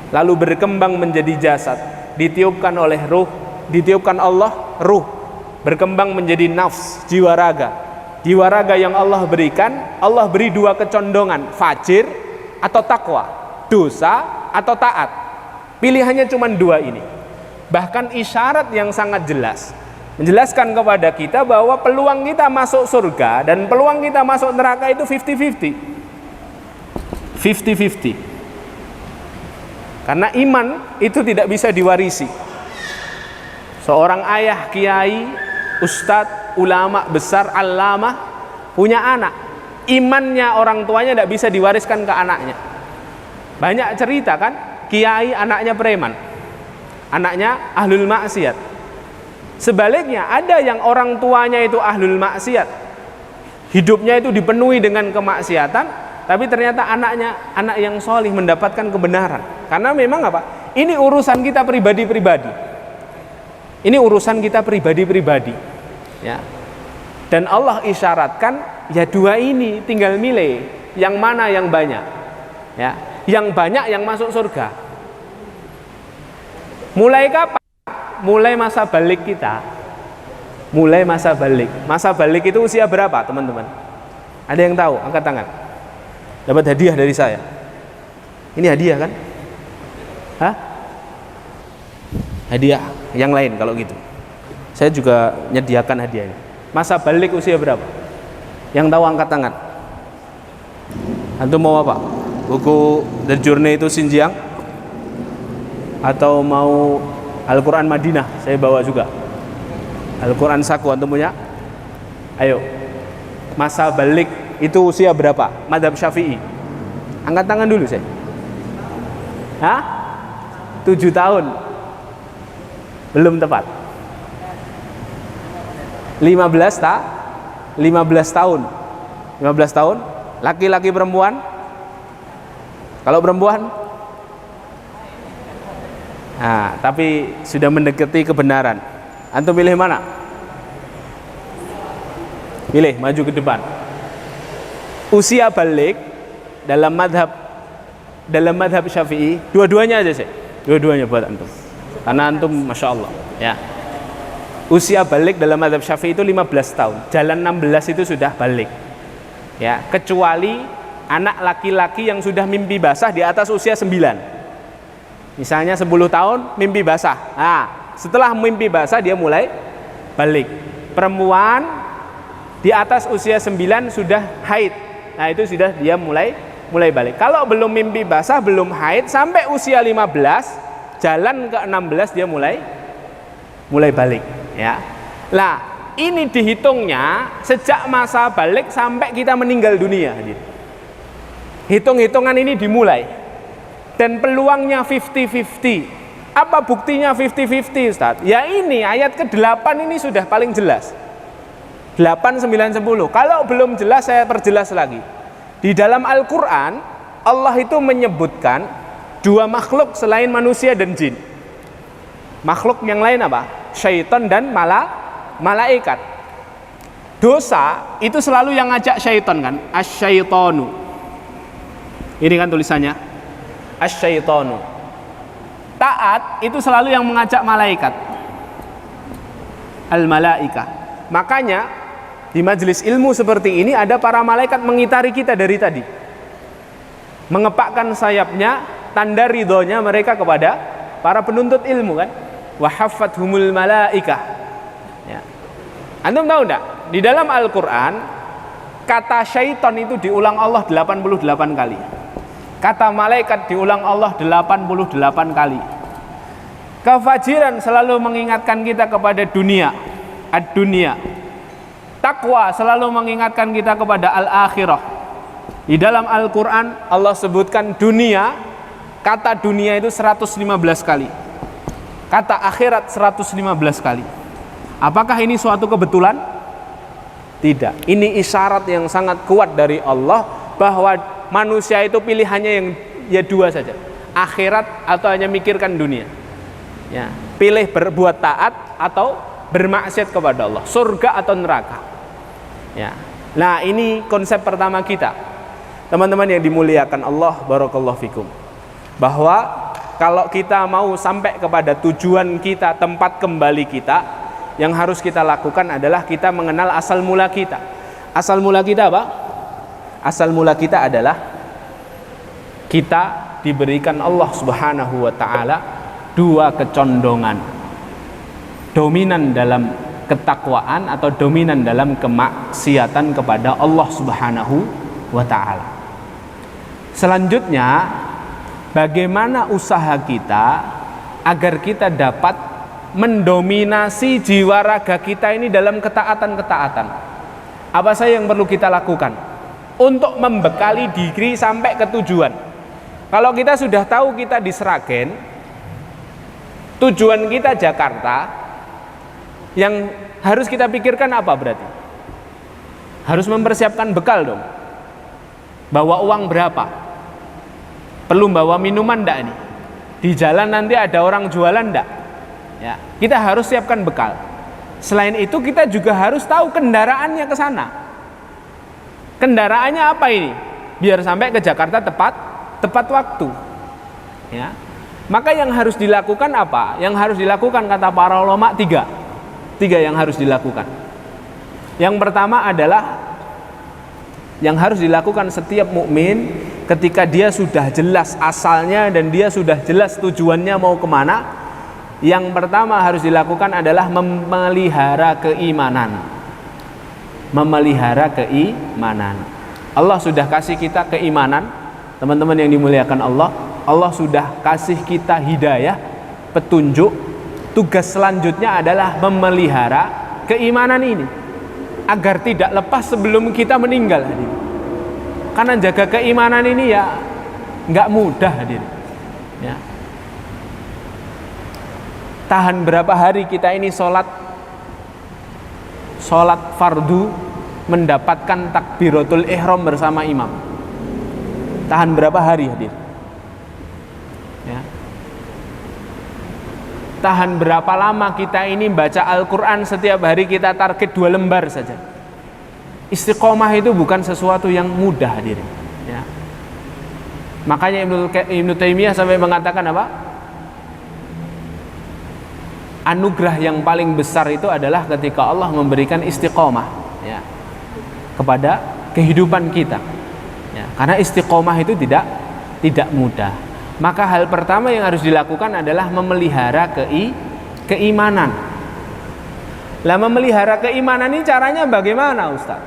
lalu berkembang menjadi jasad, ditiupkan oleh ruh, ditiupkan Allah, ruh berkembang menjadi nafs, jiwa raga. Jiwa raga yang Allah berikan, Allah beri dua kecondongan, fajir atau takwa, dosa atau taat. Pilihannya cuma dua ini. Bahkan isyarat yang sangat jelas menjelaskan kepada kita bahwa peluang kita masuk surga dan peluang kita masuk neraka itu 50-50. 50-50. Karena iman itu tidak bisa diwarisi. Seorang ayah, kiai, ustadz, ulama besar, allamah punya anak, imannya orang tuanya tidak bisa diwariskan ke anaknya. Banyak cerita kan, kiai anaknya preman, anaknya ahlul maksiat. Sebaliknya ada yang orang tuanya itu ahlul maksiat, hidupnya itu dipenuhi dengan kemaksiatan, tapi ternyata anaknya anak yang solih, mendapatkan kebenaran. Karena memang apa? Ini urusan kita pribadi-pribadi. Ini urusan kita pribadi-pribadi, ya. Dan Allah isyaratkan, ya dua ini tinggal milih yang mana yang banyak, ya. Yang banyak yang masuk surga. Mulai kapan? Mulai masa balik kita. Mulai masa balik. Masa balik itu usia berapa, teman-teman? Ada yang tahu? Angkat tangan. Dapat hadiah dari saya. Ini hadiah kan? Hah? Hadiah yang lain kalau gitu. Saya juga menyediakan hadiah ini. Masa balik usia berapa? Yang tahu angkat tangan. Antum mau apa? Buku The Journey to Xinjiang? Atau mau Al-Quran Madinah? Saya bawa juga. Al-Quran Saku, antum punya? Ayo. Masa balik itu usia berapa? Madzhab Syafi'i. Angkat tangan dulu saya. Hah? 7 tahun. Belum tepat. 15 tahun. 15 tahun. Laki-laki perempuan? Kalau perempuan? Nah, tapi sudah mendekati kebenaran. Antum pilih mana? Pilih, maju ke depan. Usia balik dalam madhab Syafi'i, dua-duanya aja sih. Dua-duanya buat antum. Karena antum Masya Allah, ya. Usia balik dalam madhab Syafi'i itu 15 tahun. Jalan 16 itu sudah balik, ya. Kecuali anak laki-laki yang sudah mimpi basah di atas usia 9. Misalnya 10 tahun mimpi basah. Nah, setelah mimpi basah dia mulai balik. Perempuan di atas usia 9 sudah haid. Nah, itu sudah dia mulai balik. Kalau belum mimpi basah, belum haid sampai usia 15, jalan ke 16 dia mulai balik, ya. Lah, ini dihitungnya sejak masa balik sampai kita meninggal dunia. Hitung-hitungan ini dimulai. Dan peluangnya 50-50. Apa buktinya 50-50, Ustaz? Ya ini ayat ke-8 ini sudah paling jelas. 8, 9, 10. Kalau belum jelas saya perjelas lagi. Di dalam Al-Quran Allah itu menyebutkan dua makhluk selain manusia dan jin. Makhluk yang lain apa? Syaitan dan malaikat. Dosa itu selalu yang ngajak syaitan kan? Asyaitonu. Ini kan tulisannya. Asyaitonu. Taat itu selalu yang mengajak malaikat. Al-malaika. Makanya di majelis ilmu seperti ini ada para malaikat mengitari kita dari tadi. Mengepakkan sayapnya, tanda ridhonya mereka kepada para penuntut ilmu kan. Wa haffathumul malaika. Ya. Antum tahu enggak? Di dalam Al-Qur'an kata syaitan itu diulang Allah 88 kali. Kata malaikat diulang Allah 88 kali. Kefajiran selalu mengingatkan kita kepada dunia, ad-dunia. Takwa selalu mengingatkan kita kepada al-akhirah. Di dalam Al-Quran Allah sebutkan dunia, kata dunia itu 115 kali. Kata akhirat 115 kali. Apakah ini suatu kebetulan? Tidak. Ini isyarat yang sangat kuat dari Allah bahwa manusia itu pilihannya yang ya dua saja, akhirat atau hanya mikirkan dunia. Ya, pilih berbuat taat atau bermaksiat kepada Allah, surga atau neraka. Ya. Nah, ini konsep pertama kita. Teman-teman yang dimuliakan Allah, barakallahu fikum. Bahwa kalau kita mau sampai kepada tujuan kita, tempat kembali kita, yang harus kita lakukan adalah kita mengenal asal mula kita. Asal mula kita apa? Asal mula kita adalah kita diberikan Allah Subhanahu wa taala dua kecondongan. Dominan dalam ketakwaan atau dominan dalam kemaksiatan kepada Allah Subhanahu wa taala. Selanjutnya, bagaimana usaha kita agar kita dapat mendominasi jiwa raga kita ini dalam ketaatan-ketaatan. Apa saja yang perlu kita lakukan untuk membekali diri sampai ke tujuan? Kalau kita sudah tahu kita di Sragen, tujuan kita Jakarta, yang harus kita pikirkan apa berarti? Harus mempersiapkan bekal dong. Bawa uang berapa? Perlu bawa minuman enggak ini? Di jalan nanti ada orang jualan enggak? Ya, kita harus siapkan bekal. Selain itu kita juga harus tahu kendaraannya ke sana. Kendaraannya apa ini? Biar sampai ke Jakarta tepat waktu. Ya. Maka yang harus dilakukan apa? Yang harus dilakukan kata para ulama tiga yang harus dilakukan. Yang pertama adalah yang harus dilakukan setiap mukmin ketika dia sudah jelas asalnya dan dia sudah jelas tujuannya mau kemana. Yang pertama harus dilakukan adalah memelihara keimanan. Memelihara keimanan. Allah sudah kasih kita keimanan, teman-teman yang dimuliakan Allah. Allah sudah kasih kita hidayah, petunjuk. Tugas selanjutnya adalah memelihara keimanan ini agar tidak lepas sebelum kita meninggal. Karena jaga keimanan ini ya nggak mudah, hadirin. Ya. Tahan berapa hari kita ini sholat fardu mendapatkan takbiratul ihram bersama imam? Tahan berapa hari, hadir? Ya. Tahan berapa lama kita ini baca Al-Quran setiap hari kita target 2 lembar saja? Istiqomah itu bukan sesuatu yang mudah, hadirin. Ya. Makanya Ibnu Taimiyah sampai mengatakan apa? Anugerah yang paling besar itu adalah ketika Allah memberikan istiqomah, ya, kepada kehidupan kita. Ya, karena istiqomah itu tidak mudah. Maka hal pertama yang harus dilakukan adalah memelihara keimanan. Lah, memelihara keimanan ini caranya bagaimana, Ustaz?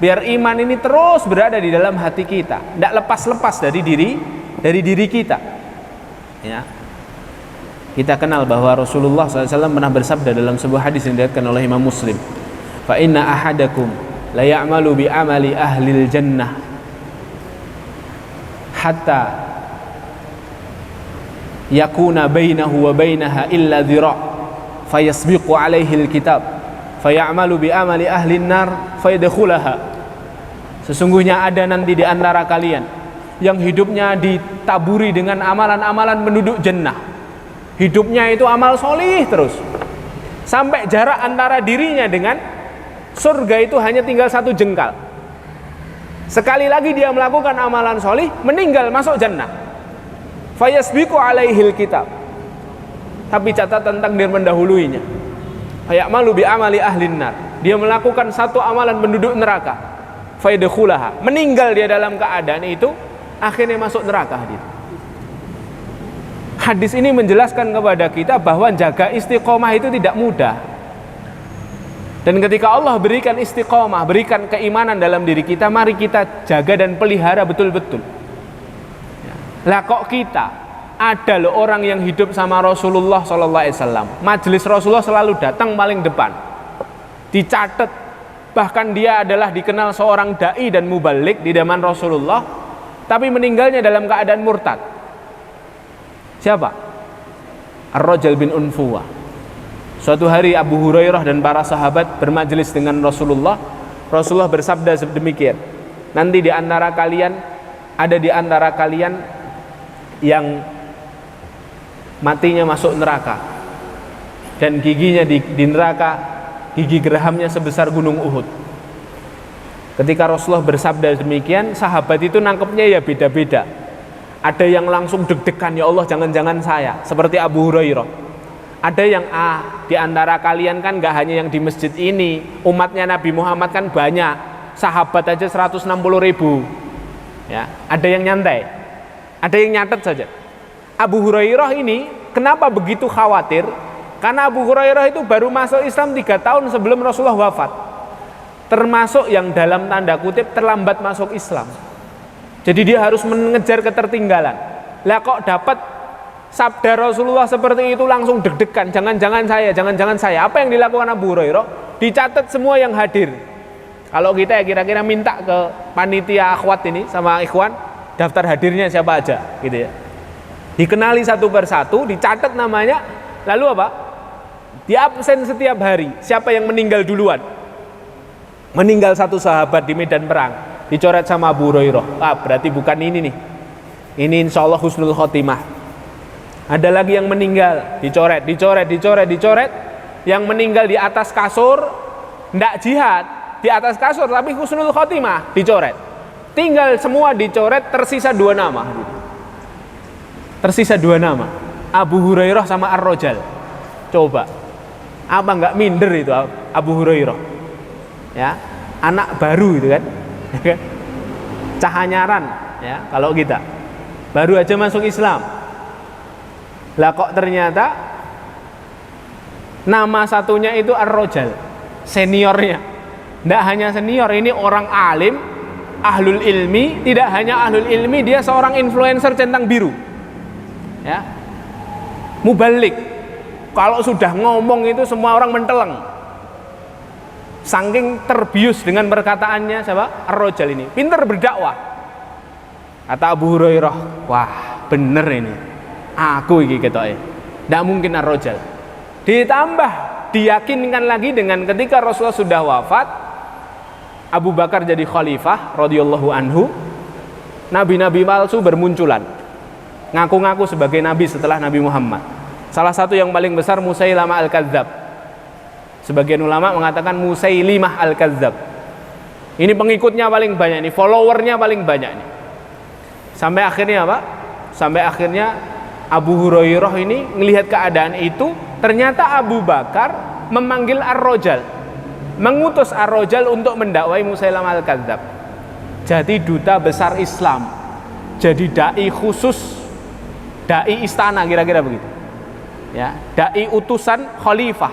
Biar iman ini terus berada di dalam hati kita, tidak lepas-lepas dari diri kita. Ya. Kita kenal bahwa Rasulullah SAW pernah bersabda dalam sebuah hadis yang diriwayatkan oleh Imam Muslim, "Fa inna ahadakum la ya'malu bi amali ahlil jannah hatta yakuna bainahu wa bainaha illa dhira' fayasbiqu alaihi alkitab fayamalu bi amali ahlin nar fayadkhulaha." Sesungguhnya ada nanti di antara kalian yang hidupnya ditaburi dengan amalan-amalan penduduk jannah. Hidupnya itu amal solih terus, sampai jarak antara dirinya dengan surga itu hanya tinggal 1 jengkal. Sekali lagi dia melakukan amalan solih, meninggal masuk jannah. Fayasbiqu alaihil kitab. Tapi catatan takdir mendahuluinya. Fayamalu bi amali ahlin nar. Dia melakukan satu amalan penduduk neraka. Fayadkhulaha. Meninggal dia dalam keadaan itu, akhirnya masuk neraka. Hadis ini menjelaskan kepada kita bahwa jaga istiqomah itu tidak mudah. Dan ketika Allah berikan istiqomah, berikan keimanan dalam diri kita, mari kita jaga dan pelihara betul-betul. Lah kok kita ada loh orang yang hidup sama Rasulullah SAW, majelis Rasulullah selalu datang paling depan, dicatat, bahkan dia adalah dikenal seorang dai dan mubalik di zaman Rasulullah, tapi meninggalnya dalam keadaan murtad. Siapa? Ar-Rajal bin Unfuwa, Suatu hari Abu Hurairah dan para sahabat bermajelis dengan Rasulullah. Rasulullah bersabda demikian, nanti di antara kalian yang matinya masuk neraka dan giginya di neraka, gigi gerahamnya sebesar gunung Uhud. Ketika Rasulullah bersabda demikian, sahabat itu nangkepnya ya beda-beda. Ada yang langsung deg-degan, ya Allah jangan-jangan saya, seperti Abu Hurairah. Ada yang di antara kalian kan gak hanya yang di masjid ini, umatnya Nabi Muhammad kan banyak, sahabat aja 160.000 ya. Ada yang nyantai, ada yang nyatet saja. Abu Hurairah ini kenapa begitu khawatir? Karena Abu Hurairah itu baru masuk Islam 3 tahun sebelum Rasulullah wafat, termasuk yang dalam tanda kutip terlambat masuk Islam. Jadi dia harus mengejar ketertinggalan. Lah kok dapat sabda Rasulullah seperti itu langsung deg-degan, jangan-jangan saya. Apa yang dilakukan Abu Hurairah? Dicatat semua yang hadir. Kalau kita ya kira-kira minta ke panitia akhwat ini sama ikhwan, daftar hadirnya siapa aja gitu ya. Dikenali satu persatu, dicatat namanya, lalu apa? Diabsen setiap hari. Siapa yang meninggal duluan? Meninggal satu sahabat di medan perang, dicoret sama Abu Hurairah. Berarti bukan ini nih. Ini insya Allah husnul khotimah. Ada lagi yang meninggal, dicoret. Yang meninggal di atas kasur, ndak jihad, di atas kasur tapi husnul khotimah, dicoret. Tinggal semua dicoret, tersisa 2 nama. Tersisa 2 nama, Abu Hurairah sama Ar-Rajal. Coba, apa nggak minder itu Abu Hurairah? Ya, anak baru itu kan, cahanyaran ya kalau kita baru aja masuk Islam. Lah kok ternyata nama satunya itu Ar-Rajal, seniornya. Tidak hanya senior, ini orang alim, ahlul ilmi. Tidak hanya ahlul ilmi, dia seorang influencer centang biru ya, mubalik. Kalau sudah ngomong itu semua orang menteleng, saking terbius dengan perkataannya siapa? Ar-Rajal ini pintar berdakwah. Kata Abu Hurairah, wah bener ini, aku iki ketoke, tidak mungkin Ar-Rajal. Ditambah diyakinkan lagi dengan ketika Rasulullah sudah wafat, Abu Bakar jadi khalifah radhiyallahu anhu, nabi-nabi palsu bermunculan, ngaku-ngaku sebagai nabi setelah Nabi Muhammad. Salah satu yang paling besar Musailamah Al-Kadzab. Sebagian ulama mengatakan Musailimah Al-Kadzab. Ini pengikutnya paling banyak, ini followernya paling banyak nih. Sampai akhirnya apa? Sampai akhirnya Abu Hurairah ini melihat keadaan itu, ternyata Abu Bakar memanggil Ar-Rajal, mengutus Ar-Rajal untuk mendakwai Musailamah Al-Kadzab. Jadi duta besar Islam, jadi dai khusus, dai istana kira-kira begitu. Ya, dai utusan khalifah.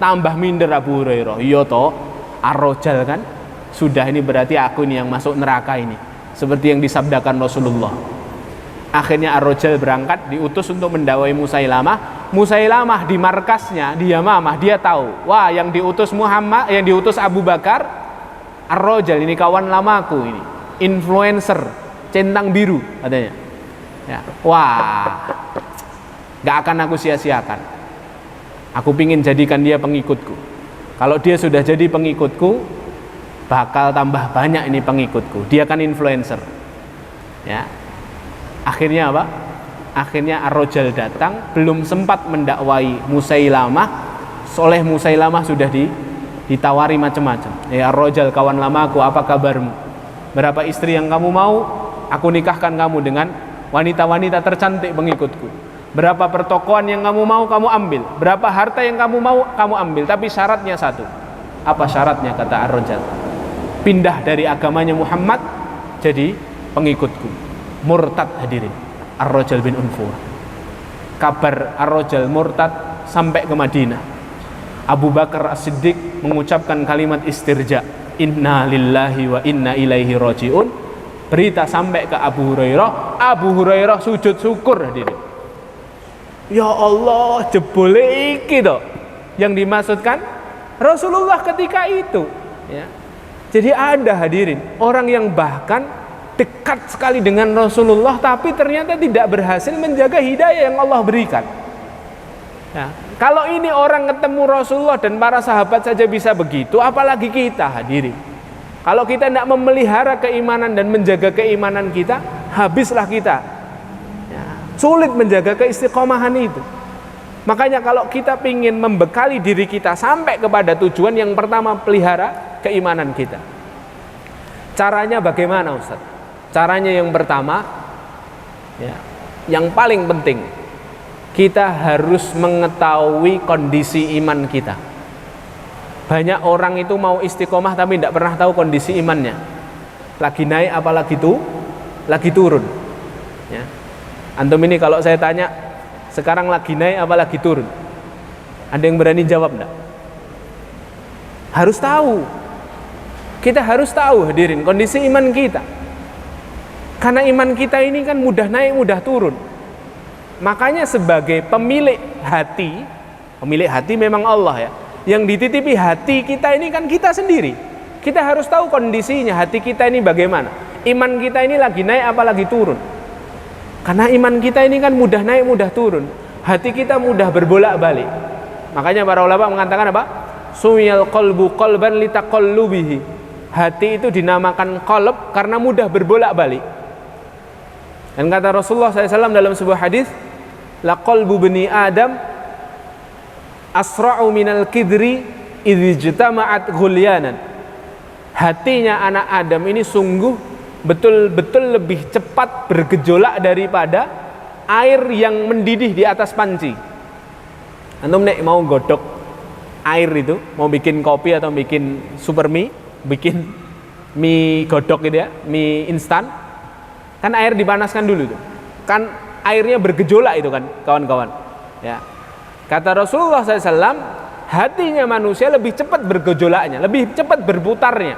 Tambah minder Abu Hurairah. Iya toh, Ar-Rajal kan sudah, ini berarti aku ini yang masuk neraka ini, seperti yang disabdakan Rasulullah. Akhirnya Ar-Rajal berangkat, diutus untuk mendakwai Musailamah. Musailamah di markasnya, di Yamamah, dia tahu, wah yang diutus Muhammad, yang diutus Abu Bakar, Ar-Rajal ini kawan lamaku ini, influencer centang biru katanya. Ya, wah, gak akan aku sia-siakan. Aku pingin jadikan dia pengikutku. Kalau dia sudah jadi pengikutku, bakal tambah banyak ini pengikutku. Dia kan influencer. Ya. Akhirnya apa? Akhirnya Ar-Rajal datang, belum sempat mendakwai Musailamah, oleh Musailamah sudah ditawari macam-macam. Ya Ar-Rajal, kawan lamaku, apa kabarmu? Berapa istri yang kamu mau? Aku nikahkan kamu dengan wanita-wanita tercantik pengikutku. Berapa pertokoan yang kamu mau, kamu ambil. Berapa harta yang kamu mau, kamu ambil. Tapi syaratnya satu. Apa syaratnya? Kata Ar-Rajal, pindah dari agamanya Muhammad jadi pengikutku. Murtad hadirin, Ar-Rajal bin Unfur. Kabar Ar-Rajal murtad sampai ke Madinah. Abu Bakar As-Siddiq mengucapkan kalimat istirja, inna lillahi wa inna ilaihi raji'un. Berita sampai ke Abu Hurairah. Abu Hurairah sujud syukur hadirin. Ya Allah, jebole iki toh yang dimaksudkan Rasulullah ketika itu ya. Jadi ada hadirin orang yang bahkan dekat sekali dengan Rasulullah tapi ternyata tidak berhasil menjaga hidayah yang Allah berikan ya. Kalau ini orang ketemu Rasulullah dan para sahabat saja bisa begitu, apalagi kita hadirin. Kalau kita tidak memelihara keimanan dan menjaga keimanan kita, habislah kita. Ya, sulit menjaga keistiqomahan itu. Makanya kalau kita ingin membekali diri kita sampai kepada tujuan, yang pertama pelihara keimanan kita. Caranya bagaimana, Ustaz? Caranya yang pertama, ya, yang paling penting, kita harus mengetahui kondisi iman kita. Banyak orang itu mau istiqomah tapi tidak pernah tahu kondisi imannya. Lagi naik apa lagi turun. Ya. Antum ini kalau saya tanya, sekarang lagi naik apa lagi turun? Ada yang berani jawab enggak? Harus tahu. Kita harus tahu hadirin kondisi iman kita. Karena iman kita ini kan mudah naik, mudah turun. Makanya sebagai pemilik hati memang Allah ya. Yang dititipi hati kita ini kan kita sendiri. Kita harus tahu kondisinya, hati kita ini bagaimana. Iman kita ini lagi naik apa lagi turun. Karena iman kita ini kan mudah naik, mudah turun. Hati kita mudah berbolak-balik. Makanya para ulama mengatakan apa? Sumiyal qalbu qalban litaqallubihi. Hati itu dinamakan qalb karena mudah berbolak-balik. Dan kata Rasulullah SAW dalam sebuah hadis, la qalbu bani Adam asra'u minal kidri idhijtama'at ghulyanan. Hatinya anak Adam ini sungguh betul-betul lebih cepat bergejolak daripada air yang mendidih di atas panci. Antum nek mau godok air itu, mau bikin kopi atau bikin super mie, bikin mie godok gitu ya, mie instan, kan air dipanaskan dulu tuh. Kan airnya bergejolak itu kan, kawan-kawan. Ya. Kata Rasulullah SAW, hatinya manusia lebih cepat bergejolaknya, lebih cepat berputarnya,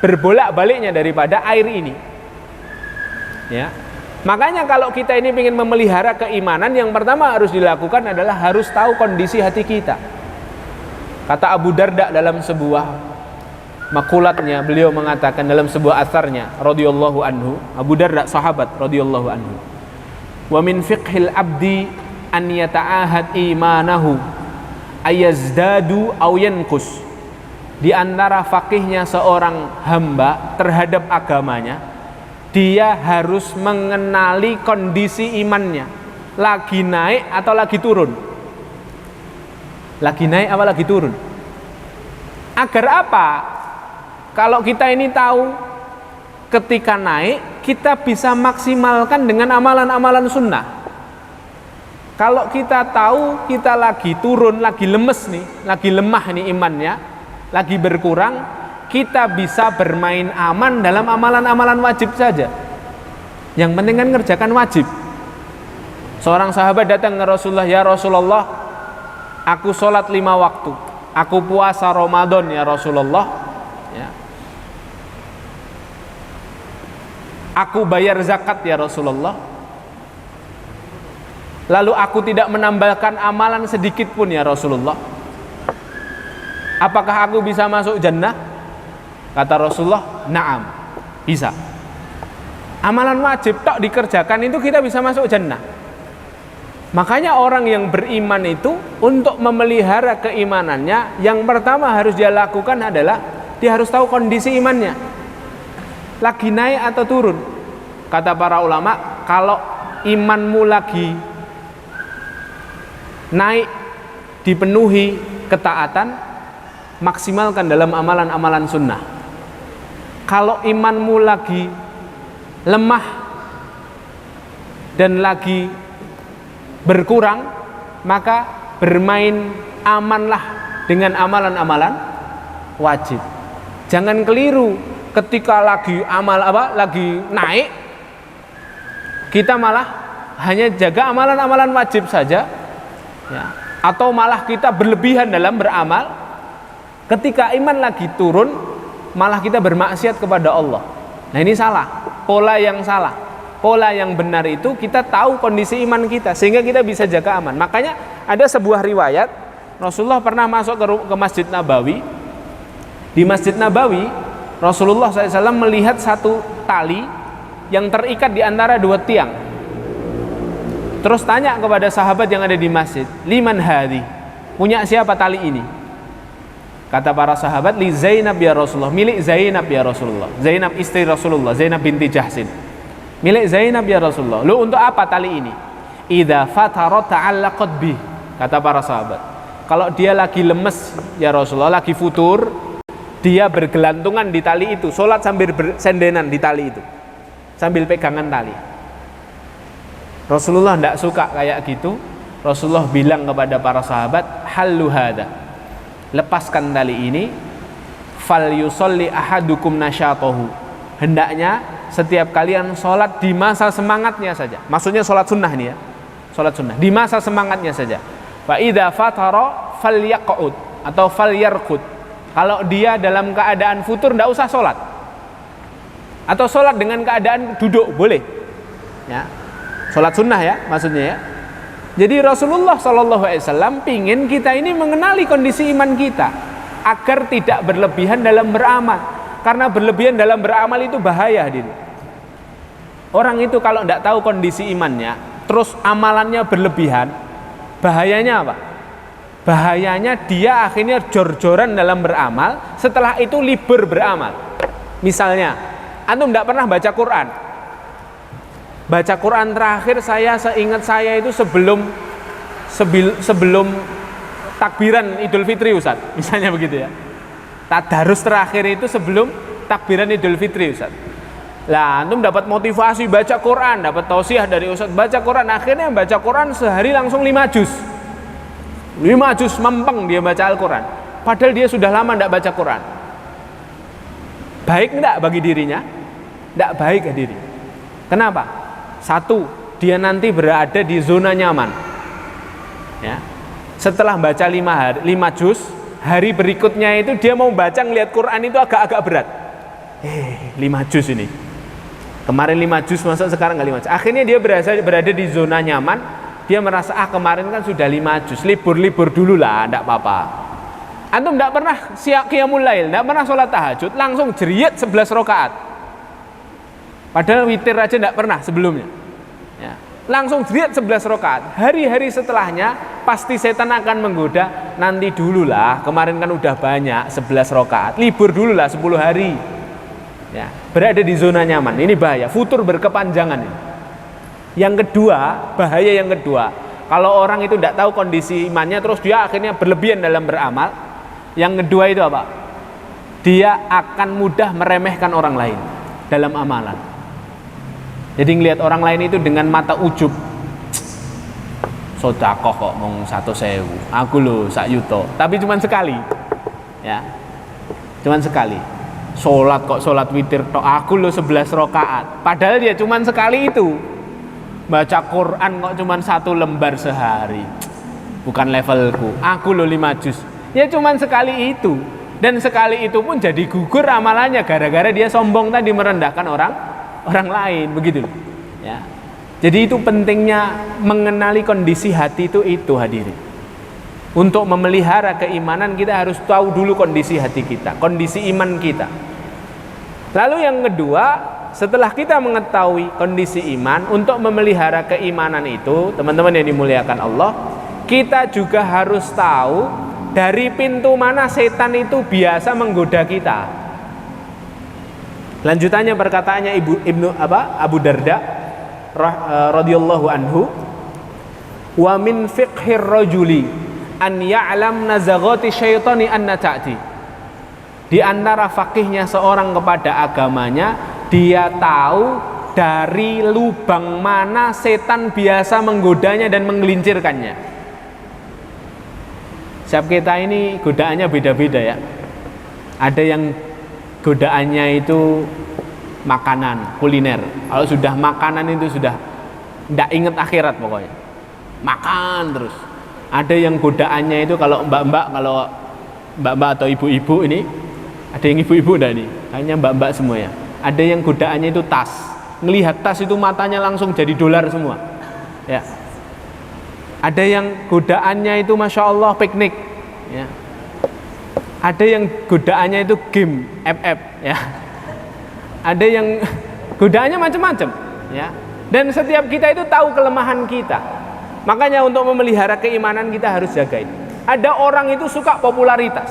berbolak-baliknya daripada air ini. Ya. Makanya kalau kita ini ingin memelihara keimanan, yang pertama harus dilakukan adalah harus tahu kondisi hati kita. Kata Abu Darda dalam sebuah makulatnya, beliau mengatakan dalam sebuah asarnya radhiyallahu anhu, Abu Darda sahabat radhiyallahu anhu, wa min fiqhil abdi an yata'ahad imanahu ayazdadu aw yanqus. Di antara fakihnya seorang hamba terhadap agamanya, dia harus mengenali kondisi imannya, lagi naik atau lagi turun. Lagi naik apa lagi turun? Agar apa? Kalau kita ini tahu ketika naik, kita bisa maksimalkan dengan amalan-amalan sunnah. Kalau kita tahu kita lagi turun, lagi lemes nih, lagi lemah nih imannya, lagi berkurang, kita bisa bermain aman dalam amalan-amalan wajib saja. Yang penting kan ngerjakan wajib. Seorang sahabat datang ke Rasulullah, ya Rasulullah, aku sholat 5 waktu, aku puasa Ramadan ya Rasulullah, ya. Aku bayar zakat ya Rasulullah. Lalu aku tidak menambahkan amalan sedikit pun ya Rasulullah. Apakah aku bisa masuk jannah? Kata Rasulullah, na'am, bisa. Amalan wajib tok dikerjakan itu kita bisa masuk jannah. Makanya orang yang beriman itu untuk memelihara keimanannya, yang pertama harus dia lakukan adalah dia harus tahu kondisi imannya, lagi naik atau turun. Kata para ulama, kalau imanmu lagi naik, dipenuhi ketaatan, maksimalkan dalam amalan-amalan sunnah. Kalau imanmu lagi lemah dan lagi berkurang, maka bermain amanlah dengan amalan-amalan wajib. Jangan keliru ketika lagi lagi naik, kita malah hanya jaga amalan-amalan wajib saja. Ya, atau malah kita berlebihan dalam beramal. Ketika iman lagi turun, malah kita bermaksiat kepada Allah. Nah ini salah, pola yang salah. Pola yang benar itu kita tahu kondisi iman kita sehingga kita bisa jaga aman. Makanya ada sebuah riwayat, Rasulullah pernah masuk ke Masjid Nabawi. Di Masjid Nabawi, Rasulullah SAW melihat satu tali yang terikat di antara 2 tiang. Terus tanya kepada sahabat yang ada di masjid, liman hadhi, Punya siapa tali ini? Kata para sahabat, li Zainab ya Rasulullah, milik Zainab ya Rasulullah. Zainab istri Rasulullah, Zainab binti Jahsin. Milik Zainab ya Rasulullah. Lu untuk apa tali ini? Idza fatara ta'allaqat bih. Kata para sahabat, kalau dia lagi lemes ya Rasulullah, lagi futur, dia bergelantungan di tali itu, sholat sambil bersendenan di tali itu, sambil pegangan tali. Rasulullah tidak suka kayak gitu. Rasulullah bilang kepada para sahabat, hallu hada, lepaskan tali ini, fal yusolli ahadukum nasyatahu, hendaknya setiap kalian sholat di masa semangatnya saja. Maksudnya sholat sunnah nih ya, sholat sunnah di masa semangatnya saja. Fa idza fatara falyaqud atau falyarqud, kalau dia dalam keadaan futur tidak usah sholat, atau sholat dengan keadaan duduk boleh ya, sholat sunnah ya maksudnya ya. Jadi Rasulullah SAW pingin kita ini mengenali kondisi iman kita agar tidak berlebihan dalam beramal, karena berlebihan dalam beramal itu bahaya. Orang itu kalau tidak tahu kondisi imannya terus amalannya berlebihan, bahayanya apa? Bahayanya dia akhirnya jor-joran dalam beramal, setelah itu libur beramal. Misalnya antum tidak pernah baca Quran. Baca Quran terakhir saya seingat saya itu sebelum takbiran Idul Fitri Ustaz, misalnya begitu ya. Tadarus terakhir itu sebelum takbiran Idul Fitri Ustaz. Lah antum dapat motivasi baca Quran, dapat tausiah dari Ustaz baca Quran, akhirnya baca Quran sehari langsung 5 juz. 5 juz mempeng dia baca Al-Quran, padahal dia sudah lama tidak baca Quran. Baik tidak bagi dirinya? Tidak baik ya diri. Kenapa? Satu, dia nanti berada di zona nyaman ya. Setelah baca 5 juz, hari berikutnya itu dia mau baca ngelihat Quran itu agak-agak berat. 5 juz ini, kemarin 5 juz masa sekarang nggak 5 juz. Akhirnya dia berada di zona nyaman. Dia merasa kemarin kan sudah 5 juz, libur dulu lah, tidak apa-apa. Antum tidak pernah qiyamul lail, tidak pernah sholat tahajud, langsung jeriet 11 rakaat. Padahal witir aja tidak pernah sebelumnya ya. Langsung jeriet 11 rakaat. Hari-hari setelahnya pasti setan akan menggoda, nanti dulu lah, kemarin kan udah banyak 11 rakaat, libur dulu lah 10 hari ya. Berada di zona nyaman, ini bahaya, futur berkepanjangan ini. Yang kedua, bahaya yang kedua, kalau orang itu tidak tahu kondisi imannya terus dia akhirnya berlebihan dalam beramal. Yang kedua itu apa? Dia akan mudah meremehkan orang lain dalam amalan. Jadi ngelihat orang lain itu dengan mata ujub. Sodakoh kok mong 1.000, aku loh 1 yuto, tapi cuma sekali ya, cuma sekali. Sholat kok sholat witir tok, aku loh 11 rakaat, padahal dia cuma sekali itu. Baca Quran kok cuma 1 lembar sehari, bukan levelku, aku loh 5 juz, ya cuma sekali itu. Dan sekali itu pun jadi gugur amalannya gara-gara dia sombong tadi, merendahkan orang lain, begitu ya. Jadi itu pentingnya mengenali kondisi hati itu hadirin. Untuk memelihara keimanan kita harus tahu dulu kondisi hati kita, kondisi iman kita. Lalu yang kedua, setelah kita mengetahui kondisi iman, untuk memelihara keimanan itu, teman-teman yang dimuliakan Allah, kita juga harus tahu dari pintu mana setan itu biasa menggoda kita. Lanjutannya perkataannya Abu Darda radhiyallahu anhu, wa min fiqhir rajuli an ya'lam nazaghati syaitani anna ta'ti. Di antara fakihnya seorang kepada agamanya, dia tahu dari lubang mana setan biasa menggodanya dan menggelincirkannya. Setiap kita ini godaannya beda-beda ya. Ada yang godaannya itu makanan, kuliner. Kalau sudah makanan itu sudah tidak ingat akhirat pokoknya, makan terus. Ada yang godaannya itu kalau mbak-mbak atau ibu-ibu ini, ada yang ibu-ibu enggak nih? Kayaknya mbak-mbak semua ya. Ada yang godaannya itu tas. Ngelihat tas itu matanya langsung jadi dolar semua. Ya. Ada yang godaannya itu Masya Allah piknik. Ya. Ada yang godaannya itu game FF. Ya. Ada yang godaannya macam-macam. Ya. Dan setiap kita itu tahu kelemahan kita. Makanya untuk memelihara keimanan kita harus jaga itu. Ada orang itu suka popularitas.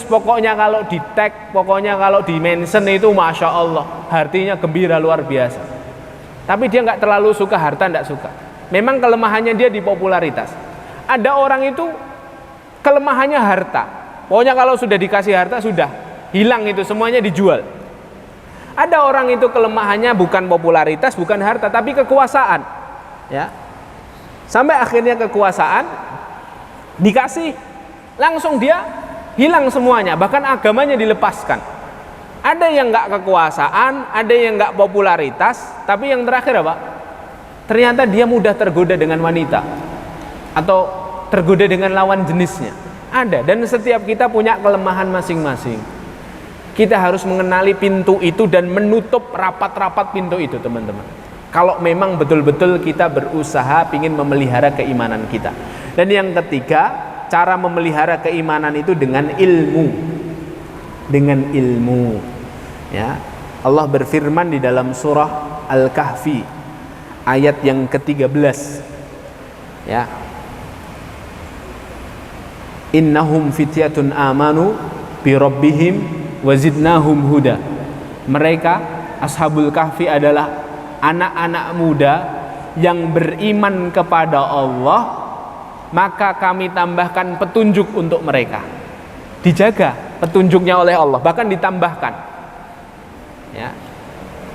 Pokoknya kalau di tag, pokoknya kalau di mention itu Masya Allah, artinya gembira luar biasa. Tapi dia nggak terlalu suka harta, nggak suka. Memang kelemahannya dia di popularitas. Ada orang itu kelemahannya harta. Pokoknya kalau sudah dikasih harta sudah hilang, itu semuanya dijual. Ada orang itu kelemahannya bukan popularitas, bukan harta, tapi kekuasaan. Ya. Sampai akhirnya kekuasaan dikasih, langsung dia hilang semuanya, bahkan agamanya dilepaskan. Ada yang nggak kekuasaan, ada yang nggak popularitas, tapi yang terakhir apa? Ternyata dia mudah tergoda dengan wanita atau tergoda dengan lawan jenisnya. Ada, dan setiap kita punya kelemahan masing-masing. Kita harus mengenali pintu itu dan menutup rapat-rapat pintu itu, teman-teman. Kalau memang betul-betul kita berusaha ingin memelihara keimanan kita. Dan yang ketiga, cara memelihara keimanan itu dengan ilmu. Dengan ilmu. Ya. Allah berfirman di dalam surah Al-Kahfi ayat yang ke-13. Ya. Innahum fityatun amanu bi rabbihim wazidnahum huda. Mereka Ashabul Kahfi adalah anak-anak muda yang beriman kepada Allah, maka kami tambahkan petunjuk untuk mereka. Dijaga petunjuknya oleh Allah, bahkan ditambahkan. Ya.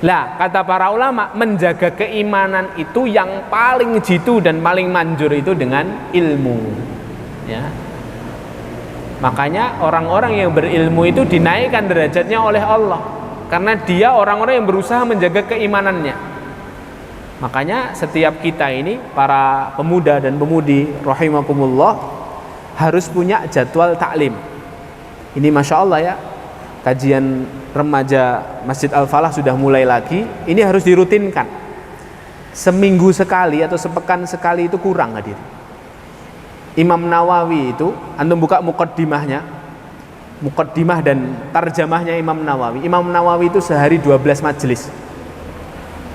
Lah, kata para ulama, menjaga keimanan itu yang paling jitu dan paling manjur itu dengan ilmu. Ya. Makanya orang-orang yang berilmu itu dinaikkan derajatnya oleh Allah, karena dia orang-orang yang berusaha menjaga keimanannya. Makanya setiap kita ini, para pemuda dan pemudi rahimakumullah, harus punya jadwal taklim. Ini Masya Allah ya, kajian remaja Masjid Al-Falah sudah mulai lagi. Ini harus dirutinkan. Seminggu sekali atau sepekan sekali itu kurang hadir. Imam Nawawi itu, antum buka muqaddimahnya, muqaddimah dan tarjamahnya Imam Nawawi. Imam Nawawi itu sehari 12 majelis.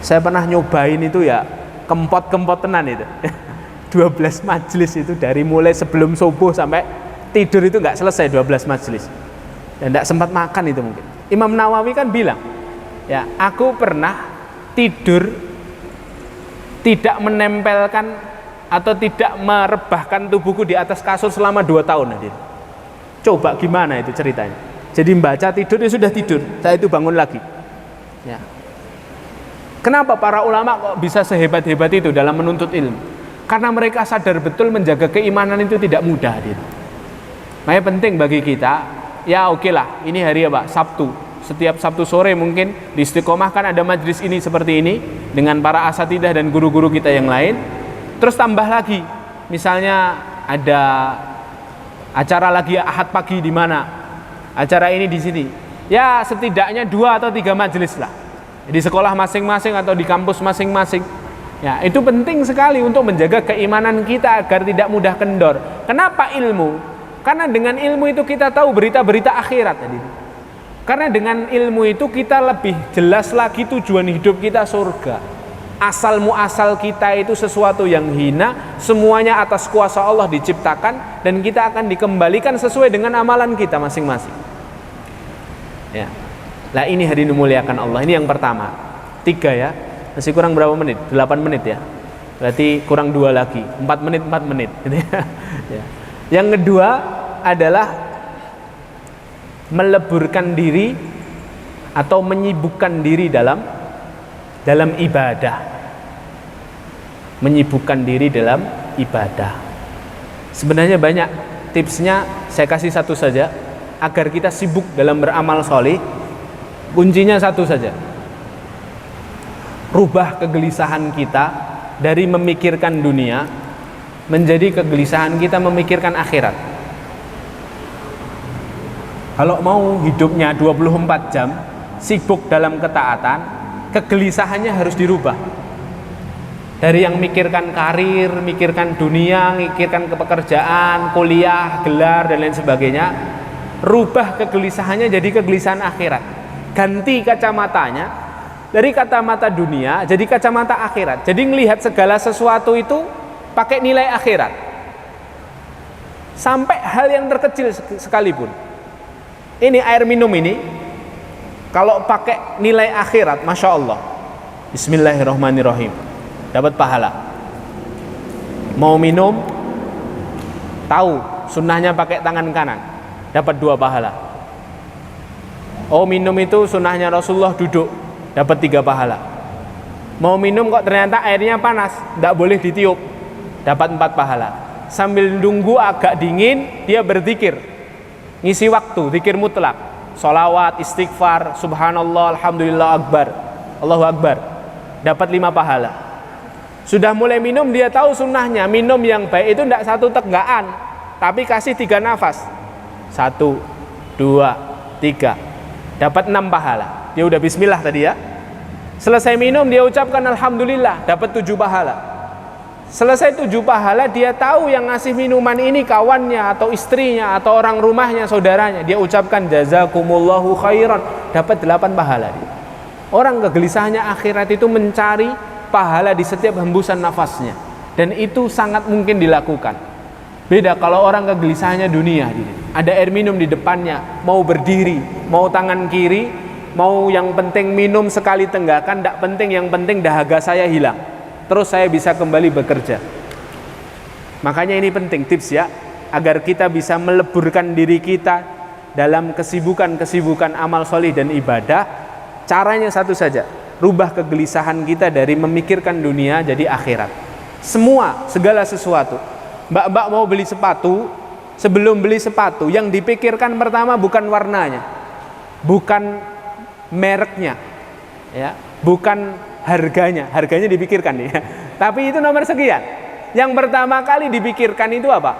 Saya pernah nyobain itu ya, kempot-kempot tenan itu. 12 majelis itu, dari mulai sebelum subuh sampai tidur itu nggak selesai 12 majelis. Dan nggak sempat makan itu mungkin. Imam Nawawi kan bilang, ya, aku pernah tidur tidak menempelkan atau tidak merebahkan tubuhku di atas kasur selama 2 tahun. Hadir. Coba gimana itu ceritanya? Jadi membaca tidur, ya sudah tidur, saya itu bangun lagi. Ya. Kenapa para ulama kok bisa sehebat-hebat itu dalam menuntut ilmu? Karena mereka sadar betul menjaga keimanan itu tidak mudah. Makanya penting bagi kita, ya oke lah, ini hari apa? Sabtu. Setiap Sabtu sore mungkin di Istiqomah kan ada majlis ini seperti ini dengan para asatidah dan guru-guru kita yang lain. Terus tambah lagi, misalnya ada acara lagi Ahad pagi di mana? Acara ini di sini. Ya setidaknya 2 atau 3 majlis lah. Di sekolah masing-masing atau di kampus masing-masing. Ya, itu penting sekali untuk menjaga keimanan kita agar tidak mudah kendor. Kenapa ilmu? Karena dengan ilmu itu kita tahu berita-berita akhirat tadi. Karena dengan ilmu itu kita lebih jelas lagi tujuan hidup kita surga. Asal muasal kita itu sesuatu yang hina, semuanya atas kuasa Allah diciptakan, dan kita akan dikembalikan sesuai dengan amalan kita masing-masing. Ya. Lah ini hadirin dimuliakan Allah, ini yang pertama. 3 ya, masih kurang berapa menit? 8 menit ya. Berarti kurang 2 lagi, 4 menit, 4 menit. Ya. Yang kedua adalah meleburkan diri atau menyibukkan diri dalam ibadah. Menyibukkan diri dalam ibadah. Sebenarnya banyak tipsnya, saya kasih satu saja agar kita sibuk dalam beramal sholih. Kuncinya satu saja, rubah kegelisahan kita dari memikirkan dunia menjadi kegelisahan kita memikirkan akhirat. Kalau mau hidupnya 24 jam sibuk dalam ketaatan, kegelisahannya harus dirubah. Dari yang mikirkan karir, mikirkan dunia, mikirkan pekerjaan, kuliah, gelar dan lain sebagainya, rubah kegelisahannya jadi kegelisahan akhirat. Ganti kacamatanya dari kacamata dunia jadi kacamata akhirat. Jadi melihat segala sesuatu itu pakai nilai akhirat. Sampai hal yang terkecil sekalipun. Ini air minum ini, kalau pakai nilai akhirat, Masya Allah, Bismillahirrahmanirrahim, dapat pahala. Mau minum, tahu sunnahnya pakai tangan kanan, dapat 2 pahala. Oh, minum itu sunnahnya Rasulullah duduk, dapat 3 pahala. Mau minum kok ternyata airnya panas, tidak boleh ditiup, dapat 4 pahala. Sambil nunggu agak dingin, dia berzikir, ngisi waktu, zikir mutlak, sholawat, istighfar, subhanallah, alhamdulillah, akbar, Allahu akbar, dapat 5 pahala. Sudah mulai minum, dia tahu sunnahnya, minum yang baik itu tidak 1 tegaan, tapi kasih 3 nafas, 1, 2, 3, dapat 6 pahala. Dia udah bismillah tadi ya. Selesai minum dia ucapkan alhamdulillah, dapat 7 pahala. Selesai 7 pahala, dia tahu yang ngasih minuman ini kawannya atau istrinya atau orang rumahnya, saudaranya. Dia ucapkan jazakumullahu khairan, dapat 8 pahala. Orang kegelisahannya akhirat itu mencari pahala di setiap hembusan nafasnya, dan itu sangat mungkin dilakukan. Beda kalau orang kegelisahannya dunia, ada air minum di depannya, mau berdiri, mau tangan kiri, mau yang penting minum sekali tenggakan, tidak penting, yang penting dahaga saya hilang, terus saya bisa kembali bekerja. Makanya ini penting tips ya, agar kita bisa meleburkan diri kita dalam kesibukan-kesibukan amal solih dan ibadah. Caranya satu saja, rubah kegelisahan kita dari memikirkan dunia jadi akhirat. Segala sesuatu. Mbak mau beli sepatu, sebelum beli sepatu yang dipikirkan pertama bukan warnanya, bukan mereknya, ya, bukan harganya dipikirkan ya. Tapi itu nomor sekian. Yang pertama kali dipikirkan itu apa?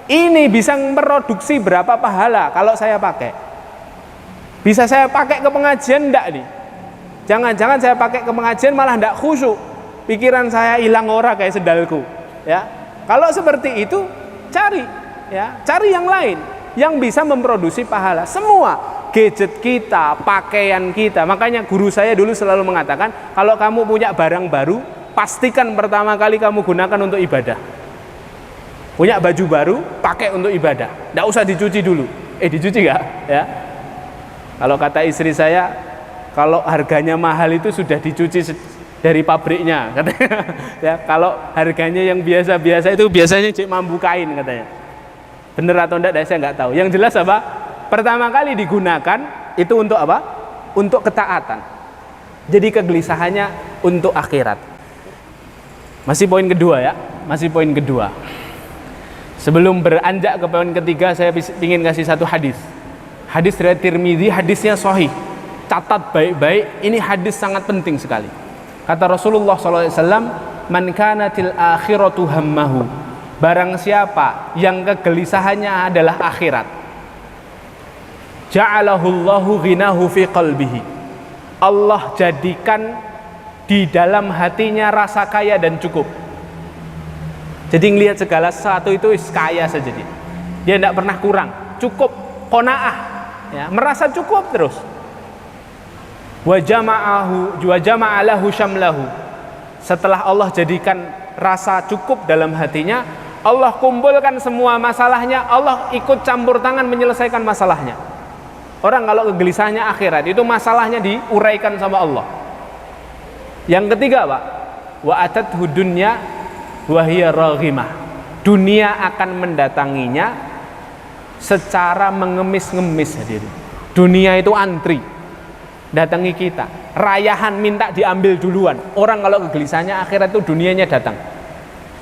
Ini bisa memproduksi berapa pahala kalau saya pakai? Bisa saya pakai ke pengajian enggak nih? Jangan-jangan saya pakai ke pengajian malah enggak khusyuk. Pikiran saya hilang ora kayak sendalku, ya. Kalau seperti itu cari yang lain yang bisa memproduksi pahala. Semua gadget kita, pakaian kita. Makanya guru saya dulu selalu mengatakan, kalau kamu punya barang baru, pastikan pertama kali kamu gunakan untuk ibadah. Punya baju baru, pakai untuk ibadah. Nggak usah dicuci dulu. Dicuci nggak? Ya. Kalau kata istri saya, kalau harganya mahal itu sudah dicuci dari pabriknya, katanya. Ya, kalau harganya yang biasa-biasa itu biasanya cek mambu kain, katanya. Bener atau enggak saya nggak tahu. Yang jelas apa? Pertama kali digunakan itu untuk apa? Untuk ketaatan. Jadi kegelisahannya untuk akhirat. Masih poin kedua ya, masih poin kedua. Sebelum beranjak ke poin ketiga, saya ingin kasih satu hadis. Hadis riwayat Tirmidzi, hadisnya sahih. Catat baik-baik, ini hadis sangat penting sekali. Kata Rasulullah SAW, man kanatil akhiratu hammahu, barang siapa yang kegelisahannya adalah akhirat, ja'alahullahu ghinahu fi qalbihi, Allah jadikan di dalam hatinya rasa kaya dan cukup. Jadi ngelihat segala sesuatu itu kaya saja dia tidak pernah kurang, cukup, qanaah, ya, merasa cukup terus. Wa jama'alahu syamlahu, setelah Allah jadikan rasa cukup dalam hatinya, Allah kumpulkan semua masalahnya, Allah ikut campur tangan menyelesaikan masalahnya. Orang kalau kegelisahannya akhirat itu masalahnya diuraikan sama Allah. Yang ketiga Pak, wa atathu dunya wa hiya raghimah, dunia akan mendatanginya secara mengemis-ngemis hadirin. Dunia itu antri datangi kita, rayahan minta diambil duluan. Orang kalau kegelisahannya akhirat itu dunianya datang,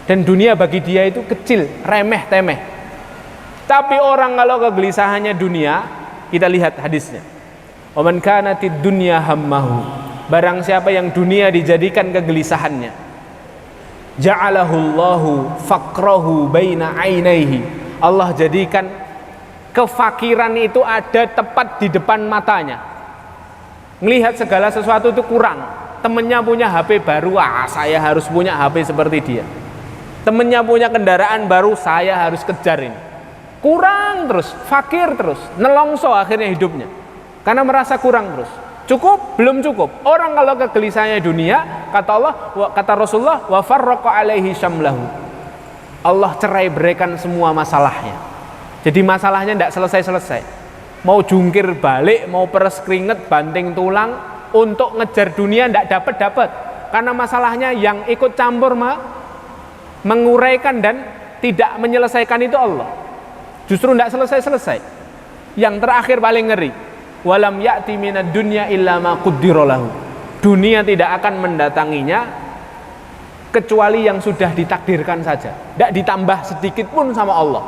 dan dunia bagi dia itu kecil, remeh temeh. Tapi orang kalau kegelisahannya dunia, kita lihat hadisnya, wa man kanatid dunya hammahu, barang siapa yang dunia dijadikan kegelisahannya, ja'alahullahu faqrahu baina ainaihi, Allah jadikan kefakiran itu ada tepat di depan matanya. Melihat segala sesuatu itu kurang. Temennya punya HP baru, saya harus punya HP seperti dia. Temennya punya kendaraan baru, saya harus kejar ini. Kurang terus, fakir terus, nelongso akhirnya hidupnya. Karena merasa kurang terus. Cukup, belum cukup. Orang kalau kegelisahannya dunia, kata Allah, kata Rasulullah, wa farraqa alaihi syamlahu, Allah cerai beraikan semua masalahnya. Jadi masalahnya tidak selesai-selesai. Mau jungkir balik, mau peres keringet, banting tulang, untuk ngejar dunia tidak dapat. Karena masalahnya yang ikut campur menguraikan dan tidak menyelesaikan itu Allah. Justru tidak selesai-selesai. Yang terakhir paling ngeri. Walam ya'ti minad dunya illa ma qaddara lahu. Dunia tidak akan mendatanginya kecuali yang sudah ditakdirkan saja. Tidak ditambah sedikit pun sama Allah.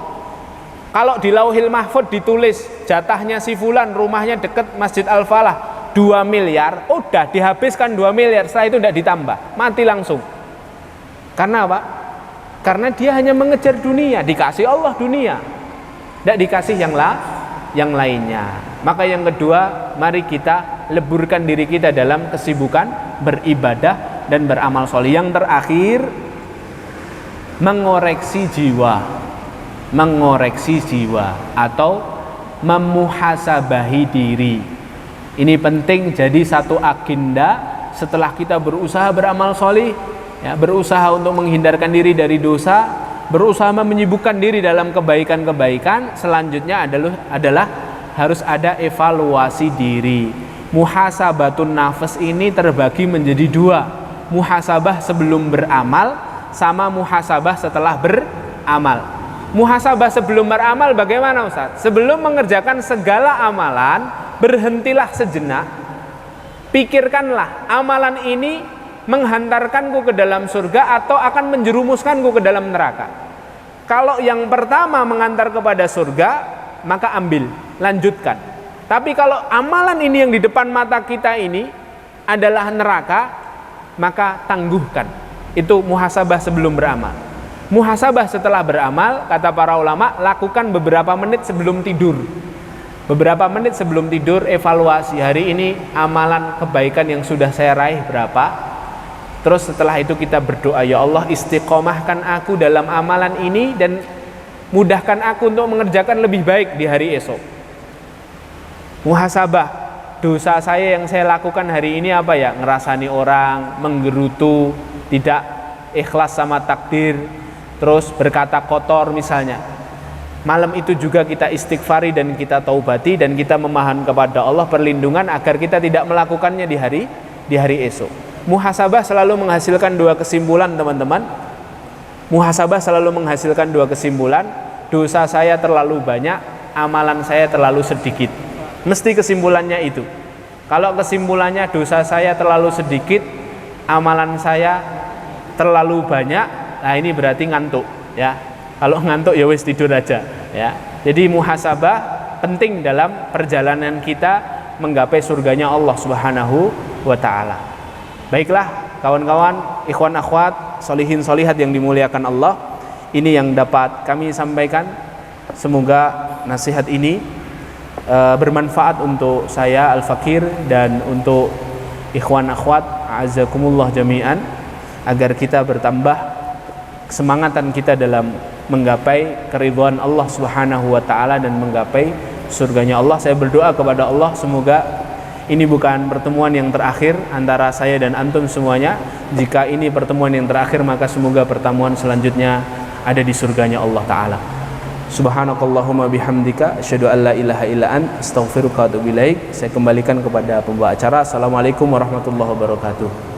Kalau di Lauhil Mahfud ditulis jatahnya si fulan rumahnya dekat Masjid Al-Falah 2 miliar, udah dihabiskan 2 miliar, setelah itu tidak ditambah, mati langsung. Karena apa? Karena dia hanya mengejar dunia, dikasih Allah dunia, tidak dikasih yang lainnya. Maka yang kedua, mari kita leburkan diri kita dalam kesibukan beribadah dan beramal soleh. Yang terakhir, mengoreksi jiwa atau memuhasabahi diri. Ini penting jadi satu agenda setelah kita berusaha beramal soleh, ya, berusaha untuk menghindarkan diri dari dosa, berusaha menyibukkan diri dalam kebaikan-kebaikan. Selanjutnya adalah harus ada evaluasi diri. Muhasabatun nafas ini terbagi menjadi 2. Muhasabah sebelum beramal sama muhasabah setelah beramal. Muhasabah sebelum beramal bagaimana Ustaz? Sebelum mengerjakan segala amalan, berhentilah sejenak. Pikirkanlah amalan ini menghantarkanku ke dalam surga atau akan menjerumuskanku ke dalam neraka. Kalau yang pertama mengantar kepada surga, maka ambil, lanjutkan. Tapi kalau amalan ini yang di depan mata kita ini adalah neraka, maka tangguhkan. Itu muhasabah sebelum beramal. Muhasabah setelah beramal, kata para ulama, lakukan beberapa menit sebelum tidur. Beberapa menit sebelum tidur, evaluasi hari ini amalan kebaikan yang sudah saya raih berapa. Terus setelah itu kita berdoa, ya Allah istiqomahkan aku dalam amalan ini dan mudahkan aku untuk mengerjakan lebih baik di hari esok. Muhasabah, dosa saya yang saya lakukan hari ini apa ya? Ngerasani orang, menggerutu, tidak ikhlas sama takdir, terus berkata kotor misalnya. Malam itu juga kita istighfari dan kita taubati dan kita memohon kepada Allah perlindungan agar kita tidak melakukannya di hari esok. Muhasabah selalu menghasilkan 2 kesimpulan, teman-teman. Muhasabah selalu menghasilkan 2 kesimpulan. Dosa saya terlalu banyak, amalan saya terlalu sedikit. Mesti kesimpulannya itu. Kalau kesimpulannya dosa saya terlalu sedikit, amalan saya terlalu banyak, nah ini berarti ngantuk, ya. Kalau ngantuk ya wis tidur aja, ya. Jadi muhasabah penting dalam perjalanan kita menggapai surganya Allah Subhanahu wa taala. Baiklah kawan-kawan, ikhwan akhwat, solihin solihat yang dimuliakan Allah, ini yang dapat kami sampaikan. Semoga nasihat ini bermanfaat untuk saya Al-Fakir dan untuk ikhwan akhwat a'azzakumullah jami'an, agar kita bertambah kesemangatan kita dalam menggapai keridhaan Allah Subhanahu wa taala dan menggapai surganya Allah. Saya berdoa kepada Allah semoga ini bukan pertemuan yang terakhir antara saya dan antum semuanya. Jika ini pertemuan yang terakhir, maka semoga pertemuan selanjutnya ada di surganya Allah taala. Subhanakallahumma bihamdika asyhadu an la ilaha illa anta astaghfiruka wa atubu ilaik. Saya kembalikan kepada pembawa acara. Assalamualaikum warahmatullahi wabarakatuh.